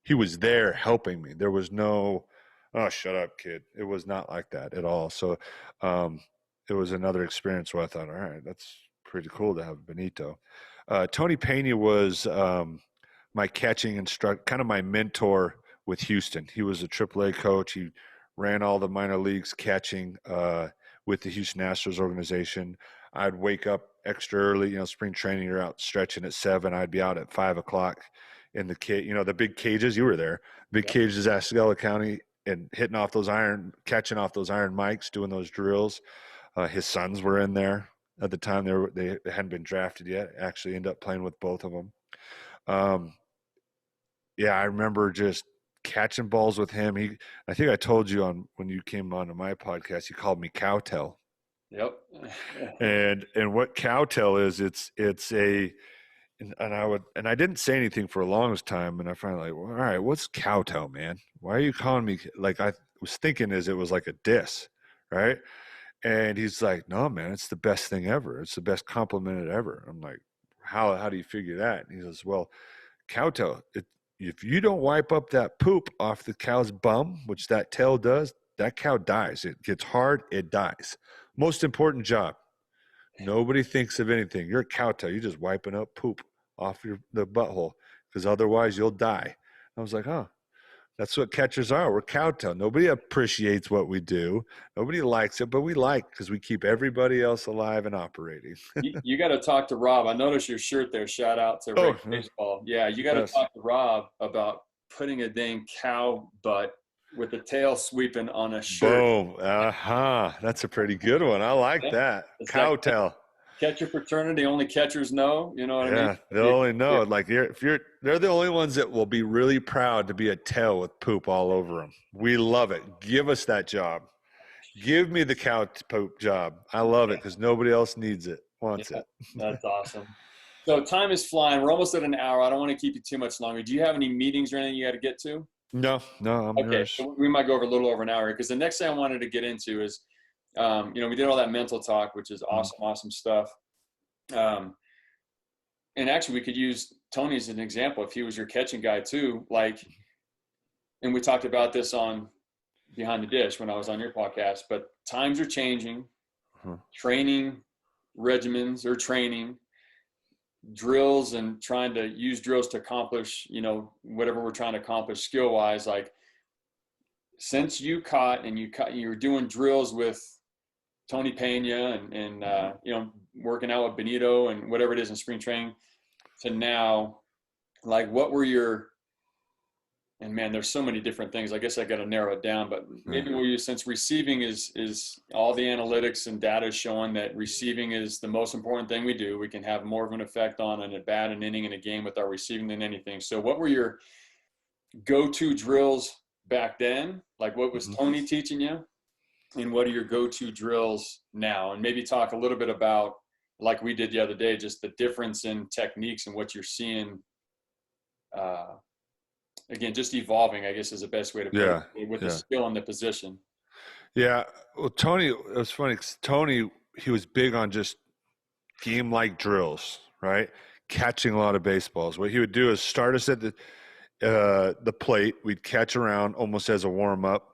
he was there helping me. There was no, oh, shut up, kid. It was not like that at all. So it was another experience where I thought, all right, that's pretty cool to have Benito. Tony Pena was my catching instructor, kind of my mentor with Houston. He was a AAA coach. He ran all the minor leagues catching with the Houston Astros organization. I'd wake up extra early, spring training, you're out stretching at 7. I'd be out at 5 o'clock in the the big cages. You were there, big cages, Ascala County, and catching off those iron mics, doing those drills. His sons were in there at the time. They hadn't been drafted yet. Actually, ended up playing with both of them. I remember just catching balls with him. I think I told you when you came onto my podcast, he called me Cowtail. Yep. and what Cowtail is, it's a, and I didn't say anything for a long time, and I finally well, all right, what's Cowtail, man? Why are you calling me? Like, I was thinking it was like a diss, right? And he's like, no, man, it's the best thing ever. It's the best compliment ever. I'm like, how do you figure that? And he says, well, Cowtail, if you don't wipe up that poop off the cow's bum, which that tail does, that cow dies. It gets hard, it dies. Most important job. Nobody thinks of anything. You're a cowtail. You're just wiping up poop off the butthole, because otherwise you'll die. I was like, oh, that's what catchers are. We're cowtail. Nobody appreciates what we do. Nobody likes it, but we because we keep everybody else alive and operating. You got to talk to Rob. I noticed your shirt there. Shout out to Ray Baseball. Yeah, you got to talk to Rob about putting a dang cow butt with the tail sweeping on a shirt. Boom. That's a pretty good one. I like that. Cowtail. Catcher fraternity, only catchers know. You know what I mean? Yeah, they only know. Like, they're the only ones that will be really proud to be a tail with poop all over them. We love it. Give us that job. Give me the cow poop job. I love it because nobody else needs it, wants it. That's awesome. So time is flying. We're almost at an hour. I don't want to keep you too much longer. Do you have any meetings or anything you got to get to? No, I'm okay. So we might go over a little over an hour, because the next thing I wanted to get into is, we did all that mental talk, which is awesome stuff. And actually, we could use Tony as an example. If he was your catching guy too, and we talked about this on Behind the Dish when I was on your podcast, but times are changing. Training regimens or training drills and trying to use drills to accomplish, whatever we're trying to accomplish skill wise. Like, since you were doing drills with Tony Pena and working out with Benito and whatever it is in spring training to now, like, what were and man, there's so many different things. I guess I got to narrow it down, but maybe since receiving is all the analytics and data is showing that receiving is the most important thing we do. We can have more of an effect on an at-bat, an inning, and a game with our receiving than anything. So what were your go-to drills back then? Like, what was Tony teaching you? And what are your go-to drills now? And maybe talk a little bit about, like we did the other day, just the difference in techniques and what you're seeing. Again, just evolving, I guess, is the best way to put it, with the skill and the position. Yeah. Well, Tony, it was funny because Tony, he was big on just game-like drills, right? Catching a lot of baseballs. What he would do is start us at the plate. We'd catch around almost as a warm-up.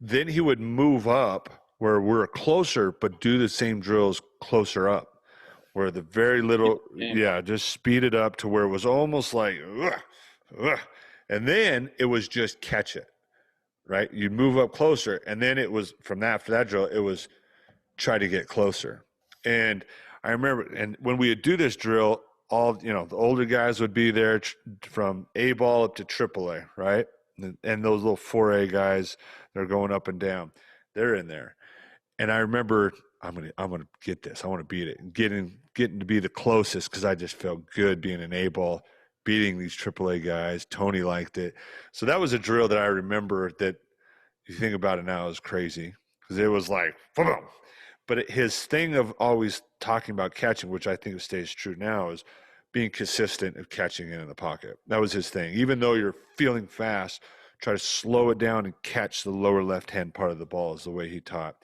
Then he would move up where we're closer, but do the same drills closer up, where the very little, just speed it up to where it was almost like, and then it was just catch it, right? You move up closer, and then it was after that drill, it was try to get closer. And I remember, and when we would do this drill, all the older guys would be there from A ball up to AAA, right? And those little 4A guys, they're going up and down. They're in there. And I remember, I'm gonna get this. I want to beat it. Getting to be the closest, because I just felt good being an A ball, beating these AAA guys. Tony liked it. So that was a drill that I remember that, if you think about it now, is crazy, because it was like, boom. But his thing of always talking about catching, which I think stays true now, is being consistent of catching it in the pocket. That was his thing. Even though you're feeling fast, try to slow it down and catch the lower left-hand part of the ball is the way he taught.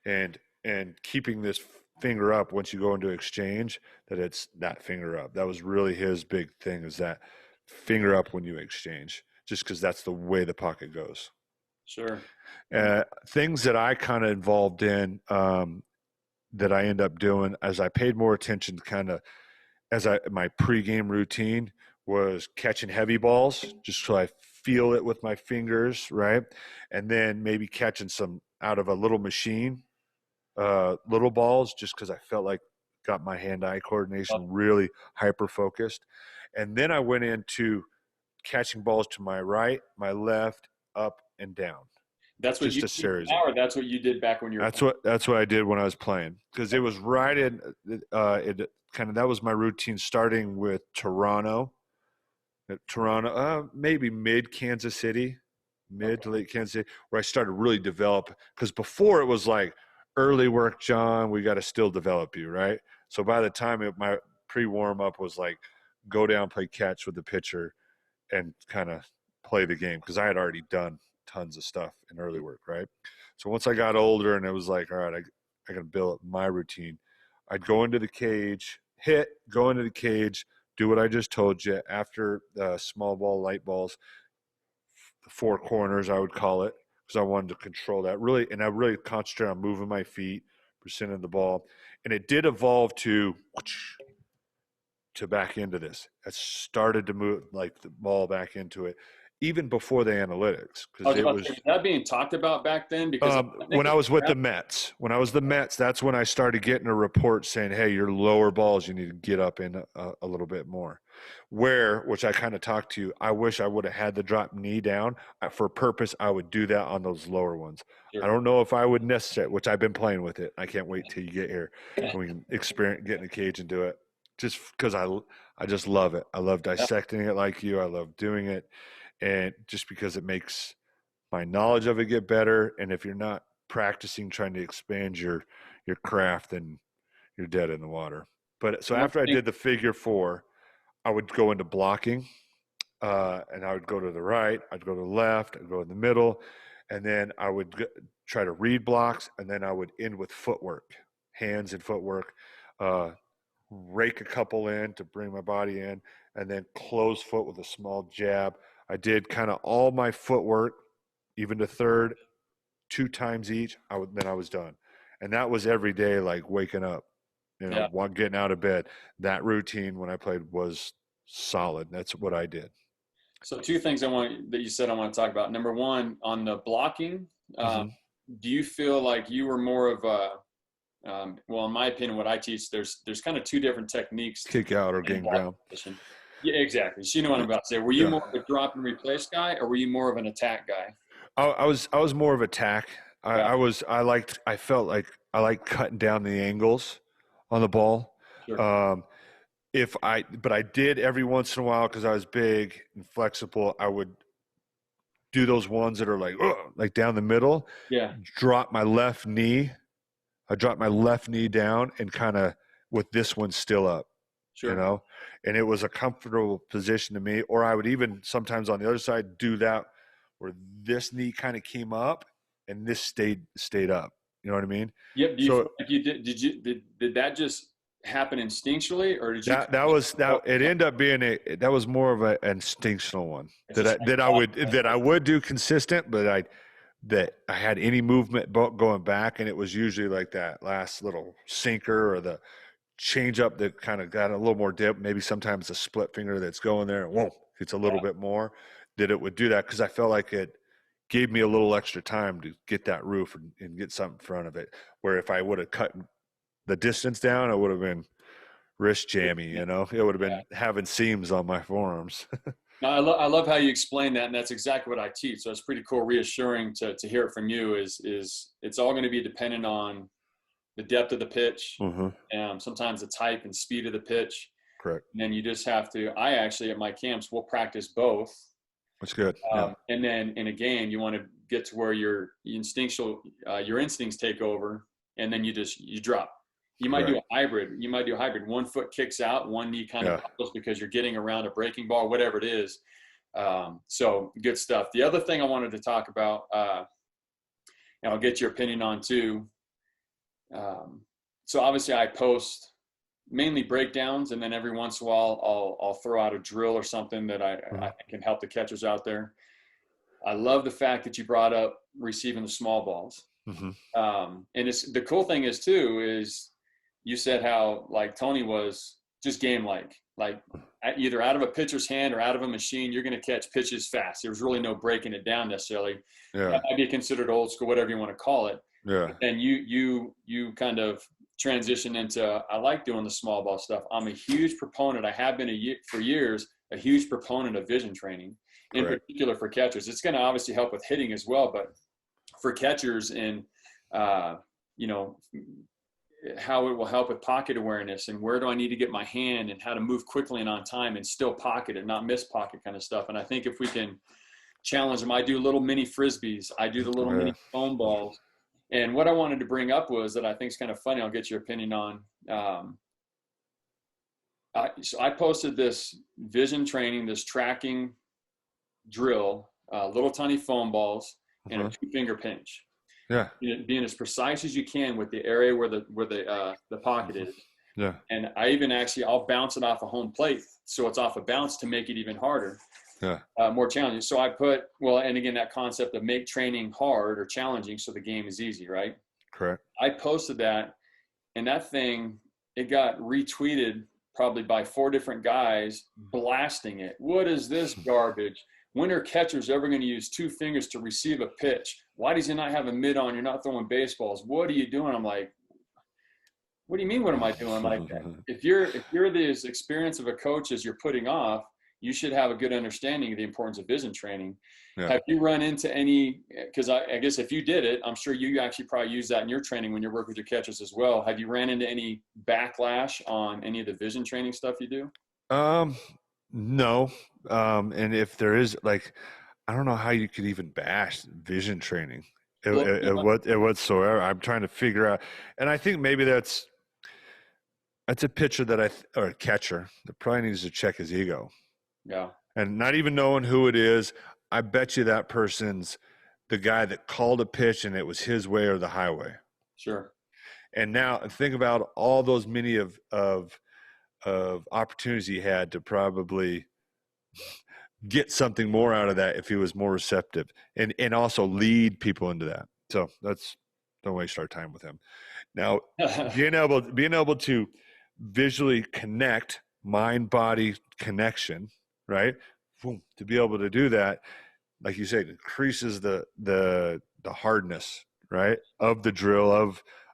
And keeping this finger up once you go into exchange, that it's that finger up. That was really his big thing, is that finger up when you exchange, just because that's the way the pocket goes. Sure. Things that I kind of involved in that I end up doing as I paid more attention to my pregame routine was catching heavy balls, just so I feel it with my fingers, right? And then maybe catching some out of a little machine, little balls, just because I felt like got my hand-eye coordination really hyper-focused. And then I went into catching balls to my right, my left, up, and down. That's what just you a series. do now, or that's what you did back when you were playing? That's what I did when I was playing, because it was right in that was my routine, starting with Toronto, maybe mid Kansas City, to late Kansas City, where I started really develop. Because before it was like early work, John, we got to still develop you, right? So by the time my pre-warm up was like go down, play catch with the pitcher, and kind of play the game, because I had already done tons of stuff in early work, right? So once I got older and it was like, all right, I got to build up my routine, I'd go into the cage, go into the cage, do what I just told you. After small ball, light balls, the four corners, I would call it, because I wanted to control that really, and I really concentrate on moving my feet, percent of the ball, and it did evolve to back into this. I started to move like the ball back into it, even before the analytics, because it was that being talked about back then. Because when I was with the Mets, that's when I started getting a report saying, "Hey, your lower balls, you need to get up in a little bit more." Which I kind of talked to you. I wish I would have had the drop knee down for purpose. I would do that on those lower ones. Sure. I don't know if I would necessarily, which I've been playing with it. I can't wait till you get here and we can get in the cage and do it. Just because I just love it. I love dissecting it like you. I love doing it, and just because it makes my knowledge of it get better. And if you're not practicing, trying to expand your craft, then you're dead in the water. But so after I did the figure four, I would go into blocking, and I would go to the right, I'd go to the left, I'd go in the middle, and then I would try to read blocks, and then I would end with footwork, hands and footwork, rake a couple in to bring my body in, and then close foot with a small jab. I did kind of all my footwork, even to third, 2 times each. Then I was done. And that was every day, like waking up, getting out of bed. That routine when I played was solid. That's what I did. So 2 things that you said I want to talk about. Number one, on the blocking, do you feel like you were more of a well, in my opinion, what I teach, there's kind of 2 different techniques. Kick out or gain ground. Yeah, exactly. So you know what I'm about to say. Were you more of a drop and replace guy, or were you more of an attack guy? I was more of attack. I felt like I liked cutting down the angles on the ball. Sure. But I did every once in a while, because I was big and flexible, I would do those ones that are like down the middle. Yeah. Drop my left knee. I dropped my left knee down and kind of with this one still up. Sure. And it was a comfortable position to me. Or I would even sometimes on the other side do that where this knee kind of came up and this stayed up. You know what I mean? Yep. Do you feel like you did that just happen instinctually, or did you? It ended up being that was more of an instinctual one that I would do consistent, but I had any movement going back, and it was usually like that last little sinker or the change up that kind of got a little more dip. Maybe sometimes a split finger that's going there, and it's a little bit more, that it would do that, because I felt like it gave me a little extra time to get that roof and get something in front of it. Where if I would have cut the distance down, I would have been wrist jammy, it would have been having seams on my forearms. No, I love how you explain that, and that's exactly what I teach. So it's pretty cool, reassuring to hear it from you. Is it's all going to be dependent on the depth of the pitch, sometimes the type and speed of the pitch. Correct. And then you just have to. I actually at my camps will practice both. That's good. And then in a game, you want to get to where your instincts take over, and then you drop. You might do Right. a hybrid. You might do a hybrid. One foot kicks out, one knee kind of Yeah. doubles because you're getting around a breaking ball, whatever it is. So good stuff. The other thing I wanted to talk about, and I'll get your opinion on too. So obviously I post mainly breakdowns, and then every once in a while I'll throw out a drill or something that I think can help the catchers out there. I love the fact that you brought up receiving the small balls. Mm-hmm. And it's the cool thing is too, is you said how like Tony was just game like either out of a pitcher's hand or out of a machine, you're going to catch pitches fast. There's really no breaking it down necessarily. Yeah. That might be considered old school, whatever you want to call it. Yeah. And you kind of transition into, I like doing the small ball stuff. I'm a huge proponent. I have been for years, a huge proponent of vision training, in Correct. particular for catchers. It's going to obviously help with hitting as well, but for catchers and, you know, how it will help with pocket awareness and where do I need to get my hand and how to move quickly and on time and still pocket and not miss pocket kind of stuff. And I think if we can challenge them, I do little mini Frisbees. I do the little mini foam balls. And what I wanted to bring up was that I think is kind of funny. I'll get your opinion on. So I posted this vision training, this tracking drill, little tiny foam balls and a 2-finger pinch. Yeah. Being as precise as you can with the area where the pocket is. Yeah. And I even I'll bounce it off a home plate, so it's off a bounce to make it even harder. Yeah. More challenging. So I put, and again, that concept of make training hard or challenging so the game is easy, right? Correct. I posted that, and that thing, it got retweeted probably by 4 different guys blasting it. What is this garbage? When are catchers ever going to use 2 fingers to receive a pitch? Why does he not have a mid on? You're not throwing baseballs. What are you doing? I'm like, what do you mean? What am I doing? I'm like, if you're this experience of a coach as you're putting off, you should have a good understanding of the importance of vision training. Yeah. Have you run into any, because I guess if you did it, I'm sure you actually probably use that in your training when you work with your catchers as well. Have you ran into any backlash on any of the vision training stuff you do? No. And if there is, like, I don't know how you could even bash vision training whatsoever. I'm trying to figure out, and I think maybe that's a pitcher or a catcher that probably needs to check his ego. Yeah. And not even knowing who it is, I bet you that person's the guy that called a pitch and it was his way or the highway. Sure. And now think about all those many of opportunities he had to probably get something more out of that if he was more receptive and also lead people into that. So don't waste our time with him. Now, being able to visually connect, mind-body connection, right? Boom, to be able to do that, like you said, increases the hardness, right, of the drill,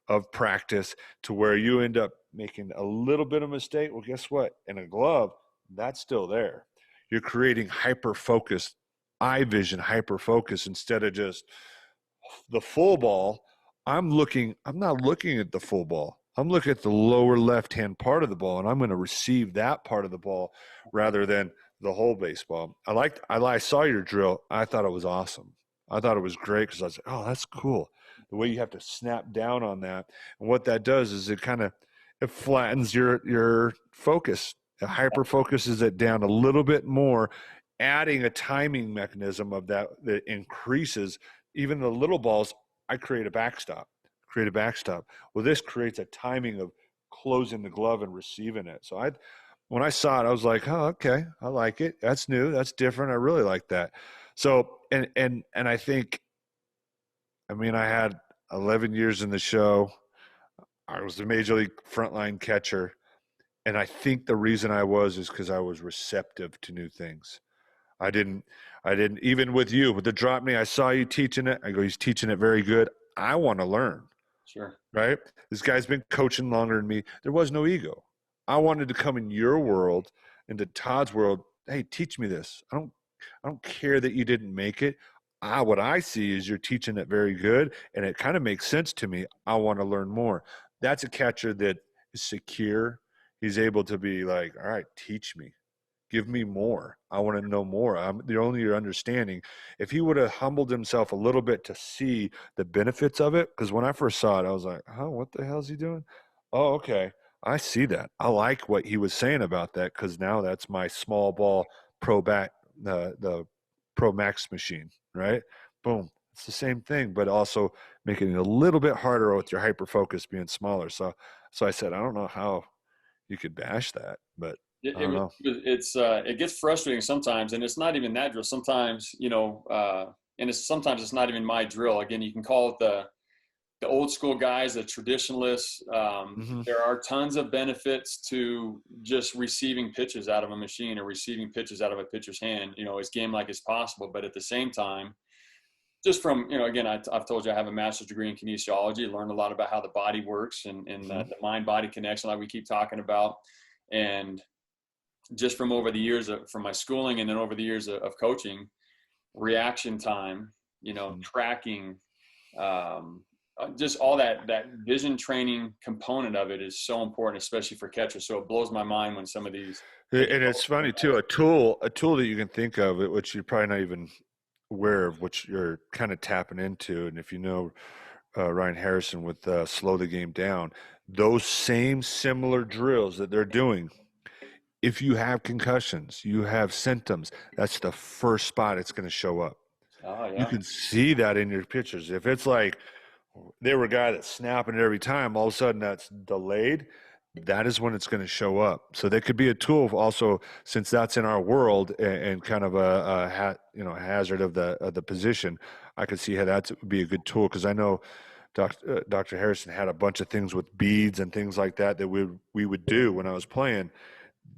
of practice, to where you end up making a little bit of mistake. Well, guess what? In a glove, that's still there. You're creating hyper-focus, eye vision, hyper-focus, instead of just the full ball. I'm not looking at the full ball. I'm looking at the lower left-hand part of the ball, and I'm going to receive that part of the ball rather than the whole baseball. I saw your drill. I thought it was awesome. I thought it was great because I was like, oh, that's cool. The way you have to snap down on that. And what that does is it flattens your focus. It hyper focuses it down a little bit more, adding a timing mechanism of that increases even the little balls. I create a backstop. Well, this creates a timing of closing the glove and receiving it. So when I saw it, I was like, oh, okay, I like it. That's new. That's different. I really like that. So, and I think, I had 11 years in the show. I was a major league frontline catcher. And I think the reason is because I was receptive to new things. I didn't, even with you, with the drop knee, I saw you teaching it. I go, he's teaching it very good. I want to learn. Sure. Right? This guy's been coaching longer than me. There was no ego. I wanted to come in your world, into Todd's world. Hey, teach me this. I don't care that you didn't make it. What I see is you're teaching it very good, and it kind of makes sense to me. I want to learn more. That's a catcher that is secure. He's able to be like, all right, teach me. Give me more. I want to know more. The only you're understanding. If he would have humbled himself a little bit to see the benefits of it, because when I first saw it, I was like, what the hell is he doing? Oh, okay. I see that. I like what he was saying about that because now that's my small ball pro back the Pro Max machine, right? Boom. It's the same thing, but also making it a little bit harder with your hyper focus being smaller. So I said, I don't know how you could bash that, but I don't know. It gets frustrating sometimes, and it's not even that drill. Sometimes, and sometimes it's not even my drill. Again, you can call it the old school guys, the traditionalists. Hmm. There are tons of benefits to just receiving pitches out of a machine or receiving pitches out of a pitcher's hand, as game like as possible. But at the same time, just from, again, I've told you I have a master's degree in kinesiology, learned a lot about how the body works and Hmm. the mind body connection like we keep talking about. And just from over the years from my schooling and then over the years of coaching, reaction time, Hmm. tracking, just all that vision training component of it is so important, especially for catchers. So it blows my mind when some of these pitch And it's funny too, a tool that you can think of, which you're probably not even aware of, which you're kind of tapping into. And if you know Ryan Harrison with Slow the Game Down, those same similar drills that they're doing, if you have concussions, you have symptoms, that's the first spot it's going to show up. Oh You yeah. can see that in your pictures. If it's like they were a guy that's snapping it every time, all of a sudden that's delayed, that is when it's going to show up. So that could be a tool also, since that's in our world and kind of hazard of the position. I could see how that would be a good tool because I know Dr. Harrison had a bunch of things with beads and things like that that we would do when I was playing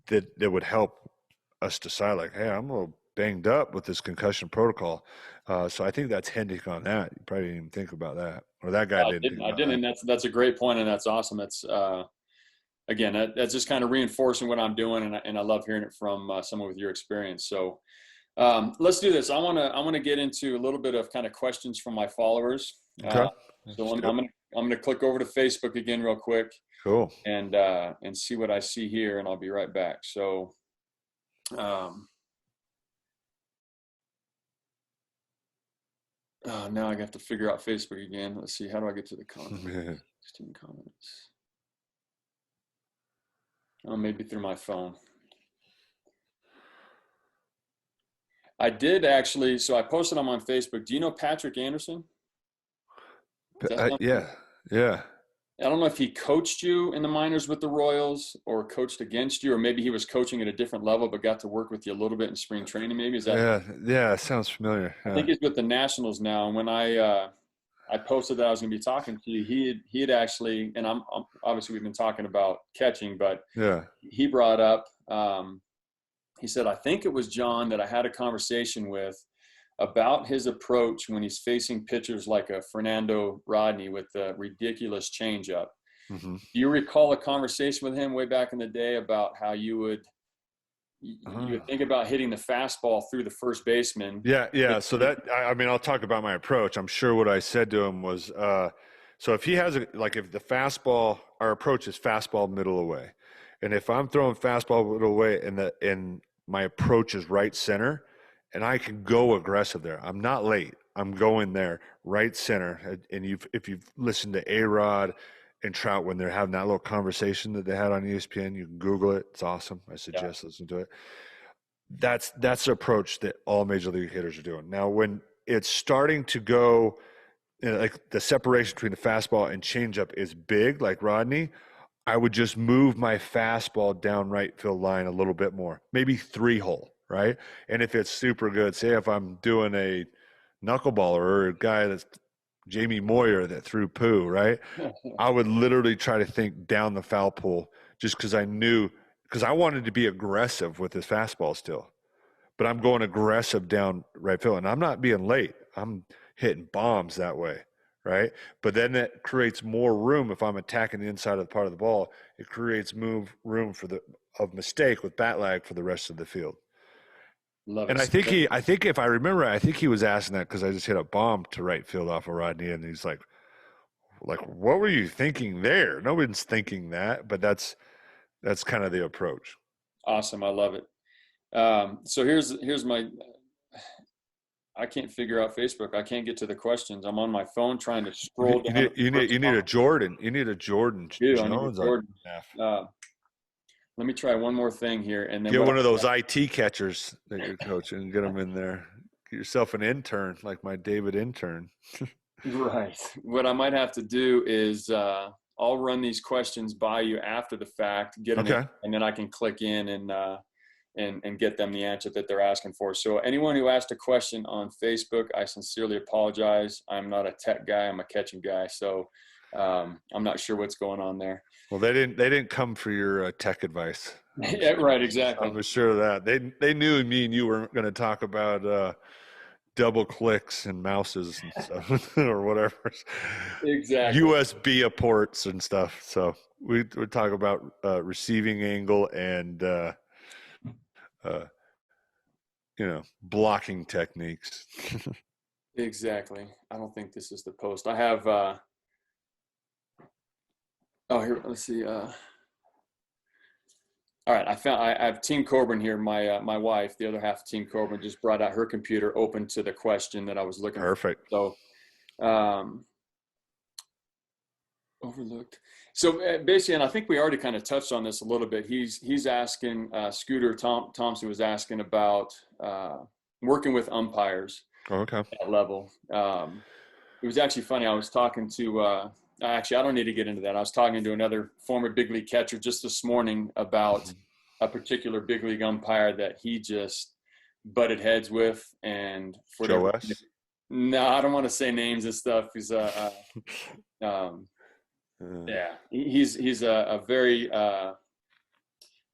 that would help us decide like, hey, I'm a little banged up with this concussion protocol. So I think that's hinting on that. You probably didn't even think about that, or that guy I didn't didn't, think I about didn't, that. and that's a great point, and that's awesome. That's again, that's just kind of reinforcing what I'm doing, and I love hearing it from someone with your experience. So let's do this. I want to get into a little bit of kind of questions from my followers. Okay, So let's do it. I'm gonna click over to Facebook again real quick Cool. and see what I see here, and I'll be right back. So um, now I have to figure out Facebook again. Let's see. How do I get to the comments? 16 comments. Oh, maybe through my phone. I did actually. So I posted them on Facebook. Do you know Patrick Anderson? Does that sound Yeah, yeah. I don't know if he coached you in the minors with the Royals or coached against you, or maybe he was coaching at a different level but got to work with you a little bit in spring training. Maybe is that? Yeah, yeah, sounds familiar. I Yeah. think he's with the Nationals now. And when I posted that I was going to be talking to you, he had actually, and I'm obviously we've been talking about catching, but Yeah. he brought up. He said, I think it was John that I had a conversation with about his approach when he's facing pitchers like a Fernando Rodney with the ridiculous changeup. Hmm. Do you recall a conversation with him way back in the day about how you would think about hitting the fastball through the first baseman? Yeah, yeah. So I mean, I'll talk about my approach. I'm sure what I said to him was, so if he has if the fastball, our approach is fastball middle away, and if I'm throwing fastball middle away and my approach is right center, and I can go aggressive there. I'm not late. I'm going there right center. And if you've listened to A-Rod and Trout when they're having that little conversation that they had on ESPN, you can Google it. It's awesome. I Yeah, suggest listen to it. That's the approach that all major league hitters are doing. Now, when it's starting to go, like the separation between the fastball and changeup is big, like Rodney, I would just move my fastball down right field line a little bit more, maybe 3-hole, right? And if it's super good, say if I'm doing a knuckleballer or a guy that's Jamie Moyer that threw poo, right? I would literally try to think down the foul pole just because I knew, because I wanted to be aggressive with his fastball still, but I'm going aggressive down right field, and I'm not being late. I'm hitting bombs that way, right? But then that creates more room if I'm attacking the inside of the part of the ball. It creates room for the of mistake with bat lag for the rest of the field. love And it. I think if I remember, I think he was asking that because I just hit a bomb to right field off of Rodney, and he's like, what were you thinking there? No one's thinking that, but that's kind of the approach. Awesome, I love it. So here's my. I can't figure out Facebook. I can't get to the questions. I'm on my phone trying to scroll You down. need you need you need a Jordan. You need a Jordan I need a Jones on Jordan. staff. Let me try one more thing here, and then Get one of those IT catchers that you're coaching and get them in there. Get yourself an intern, like my David intern. Right. What I might have to do is I'll run these questions by you after the fact, get them in, and then I can click in and get them the answer that they're asking for. So anyone who asked a question on Facebook, I sincerely apologize. I'm not a tech guy. I'm a catching guy. So I'm not sure what's going on there. Well, they didn't come for your tech advice. Yeah, right. Exactly. I'm sure of that. They knew me and you weren't going to talk about double clicks and mouses and stuff or whatever. Exactly. USB ports and stuff. So we talk about receiving angle and blocking techniques. Exactly. I don't think this is the post. I have here, let's see. All right, I have Team Coburn here. My wife, the other half of Team Coburn, just brought out her computer open to the question that I was looking Perfect. for. So overlooked. So basically, and I think we already kind of touched on this a little bit. He's asking Scooter Thompson was asking about working with umpires. Okay. At that level. It was actually funny. I was talking to actually, I don't need to get into that. I was talking to another former big league catcher just this morning about a particular big league umpire that he just butted heads with, and for Joe West. No, I don't want to say names and stuff. He's he's a very I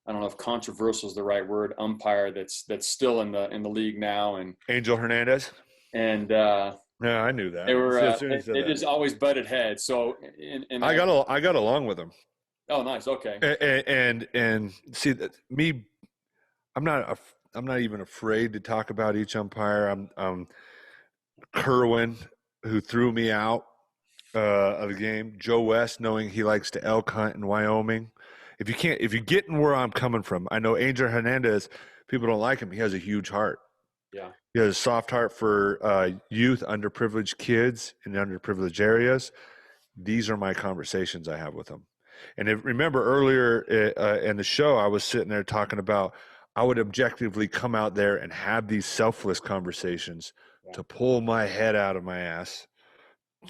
don't know if controversial is the right word, umpire that's still in the league now, and Angel Hernandez. And yeah, I knew that. They were they just always butted heads. So I got along with them. Oh, nice. Okay. And see that me, I'm not even afraid to talk about each umpire. I'm Kerwin, who threw me out of the game. Joe West, knowing he likes to elk hunt in Wyoming. If you're getting where I'm coming from, I know Angel Hernandez, people don't like him. He has a huge heart. Yeah. He has a soft heart for youth, underprivileged kids in underprivileged areas. These are my conversations I have with him. And remember earlier in the show, I was sitting there talking about I would objectively come out there and have these selfless conversations to pull my head out of my ass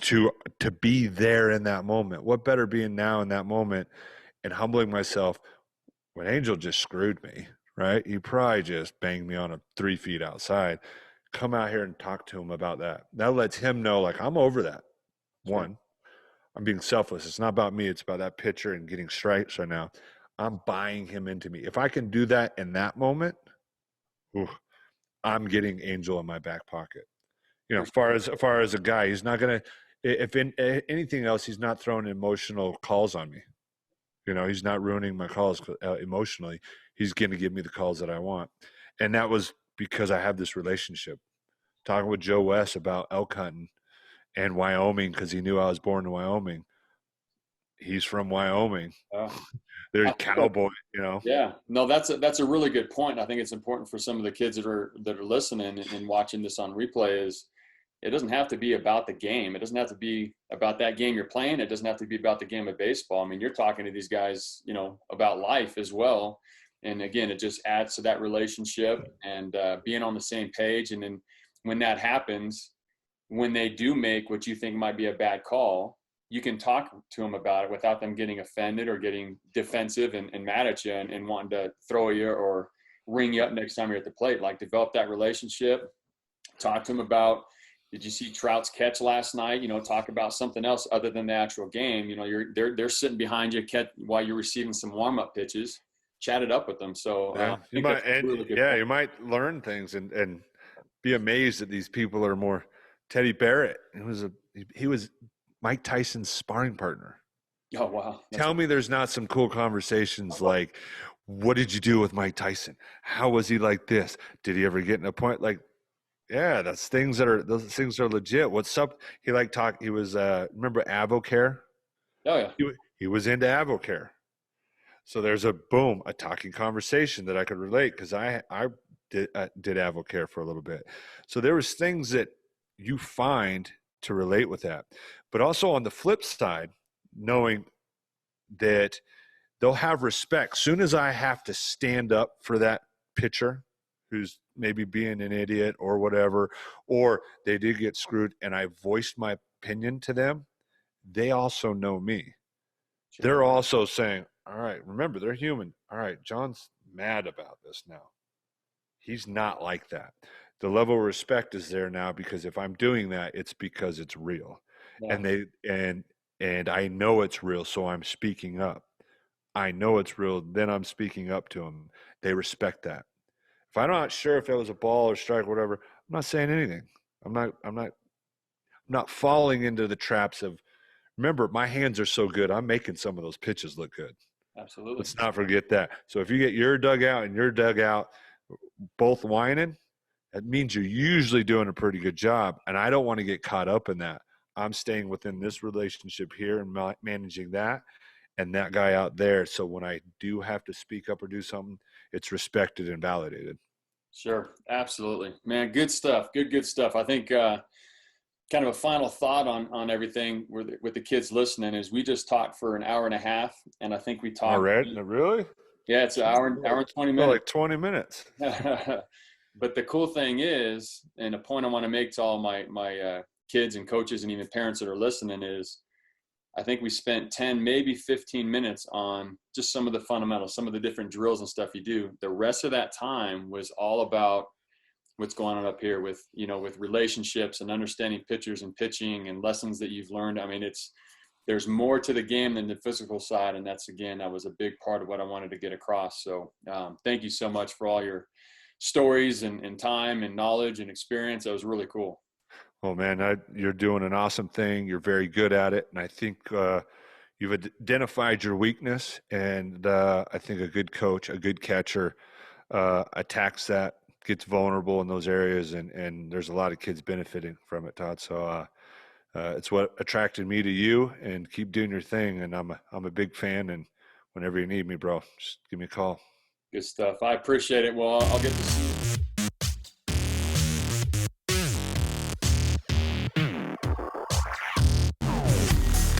to be there in that moment. What better being now in that moment and humbling myself when Angel just screwed me, right? He probably just banged me on a 3 feet outside. Come out here and talk to him about that. That lets him know, like, I'm over that. One, I'm being selfless. It's not about me. It's about that pitcher and getting strikes right now. I'm buying him into me. If I can do that in that moment, I'm getting Angel in my back pocket. You know, as far as a guy, he's not going to, if in anything else, he's not throwing emotional calls on me. You know, he's not ruining my calls emotionally. He's going to give me the calls that I want. And that was because I have this relationship. Talking with Joe West about elk hunting and Wyoming, because he knew I was born in Wyoming. He's from Wyoming. They're cowboy, you know. Yeah. No, that's a really good point. I think it's important for some of the kids that are listening and watching this on replay is it doesn't have to be about the game. It doesn't have to be about that game you're playing. It doesn't have to be about the game of baseball. I mean, you're talking to these guys, you know, about life as well. And again, it just adds to that relationship and being on the same page. And then when that happens, when they do make what you think might be a bad call, you can talk to them about it without them getting offended or getting defensive and mad at you and wanting to throw you or ring you up next time you're at the plate. Like, develop that relationship, talk to them about, did you see Trout's catch last night? You know, talk about something else other than the actual game. You know, they're sitting behind you while you're receiving some warm-up pitches. Chat it up with them. So you might learn things and be amazed that these people are more. Teddy Barrett, he was Mike Tyson's sparring partner. Oh, wow. Tell me there's not some cool conversations like, what did you do with Mike Tyson? How was he like this? Did he ever get in a point? Like, yeah, those things are legit. What's up? He was remember AvoCare? Oh yeah. He was into AvoCare. So there's a talking conversation that I could relate because I did AvoCare for a little bit. So there was things that you find to relate with that. But also on the flip side, knowing that they'll have respect. Soon as I have to stand up for that pitcher who's maybe being an idiot or whatever, or they did get screwed and I voiced my opinion to them, they also know me. Sure. They're also saying, all right, remember, they're human. All right, John's mad about this now. He's not like that. The level of respect is there now because if I'm doing that, it's because it's real. Yeah. And I know it's real, so I'm speaking up. I know it's real, then I'm speaking up to them. They respect that. If I'm not sure if that was a ball or strike or whatever, I'm not saying anything. I'm not falling into the traps of, remember, my hands are so good, I'm making some of those pitches look good. Absolutely. Let's not forget that. So if you get your dugout and your dugout both whining, that means you're usually doing a pretty good job. And I don't want to get caught up in that. I'm staying within this relationship here and managing that and that guy out there. So when I do have to speak up or do something, it's respected and validated. Sure. Absolutely, man. Good stuff. Good stuff. I think, kind of a final thought on everything with the kids listening is we just talked for an hour and a half, and I think we talked. All right. Really? Yeah, it's an hour and 20 minutes. Like 20 minutes. But the cool thing is, and a point I want to make to all my kids and coaches and even parents that are listening is, I think we spent 10, maybe 15 minutes on just some of the fundamentals, some of the different drills and stuff you do. The rest of that time was all about what's going on up here with, with relationships and understanding pitchers and pitching and lessons that you've learned. I mean, there's more to the game than the physical side. And that was a big part of what I wanted to get across. So thank you so much for all your stories and time and knowledge and experience. That was really cool. Oh man, you're doing an awesome thing. You're very good at it. And I think you've identified your weakness. And I think a good coach, a good catcher attacks that, gets vulnerable in those areas. And there's a lot of kids benefiting from it, Todd. So it's what attracted me to you, and keep doing your thing. And I'm a big fan. And whenever you need me, bro, just give me a call. Good stuff. I appreciate it. Well, I'll get to see you.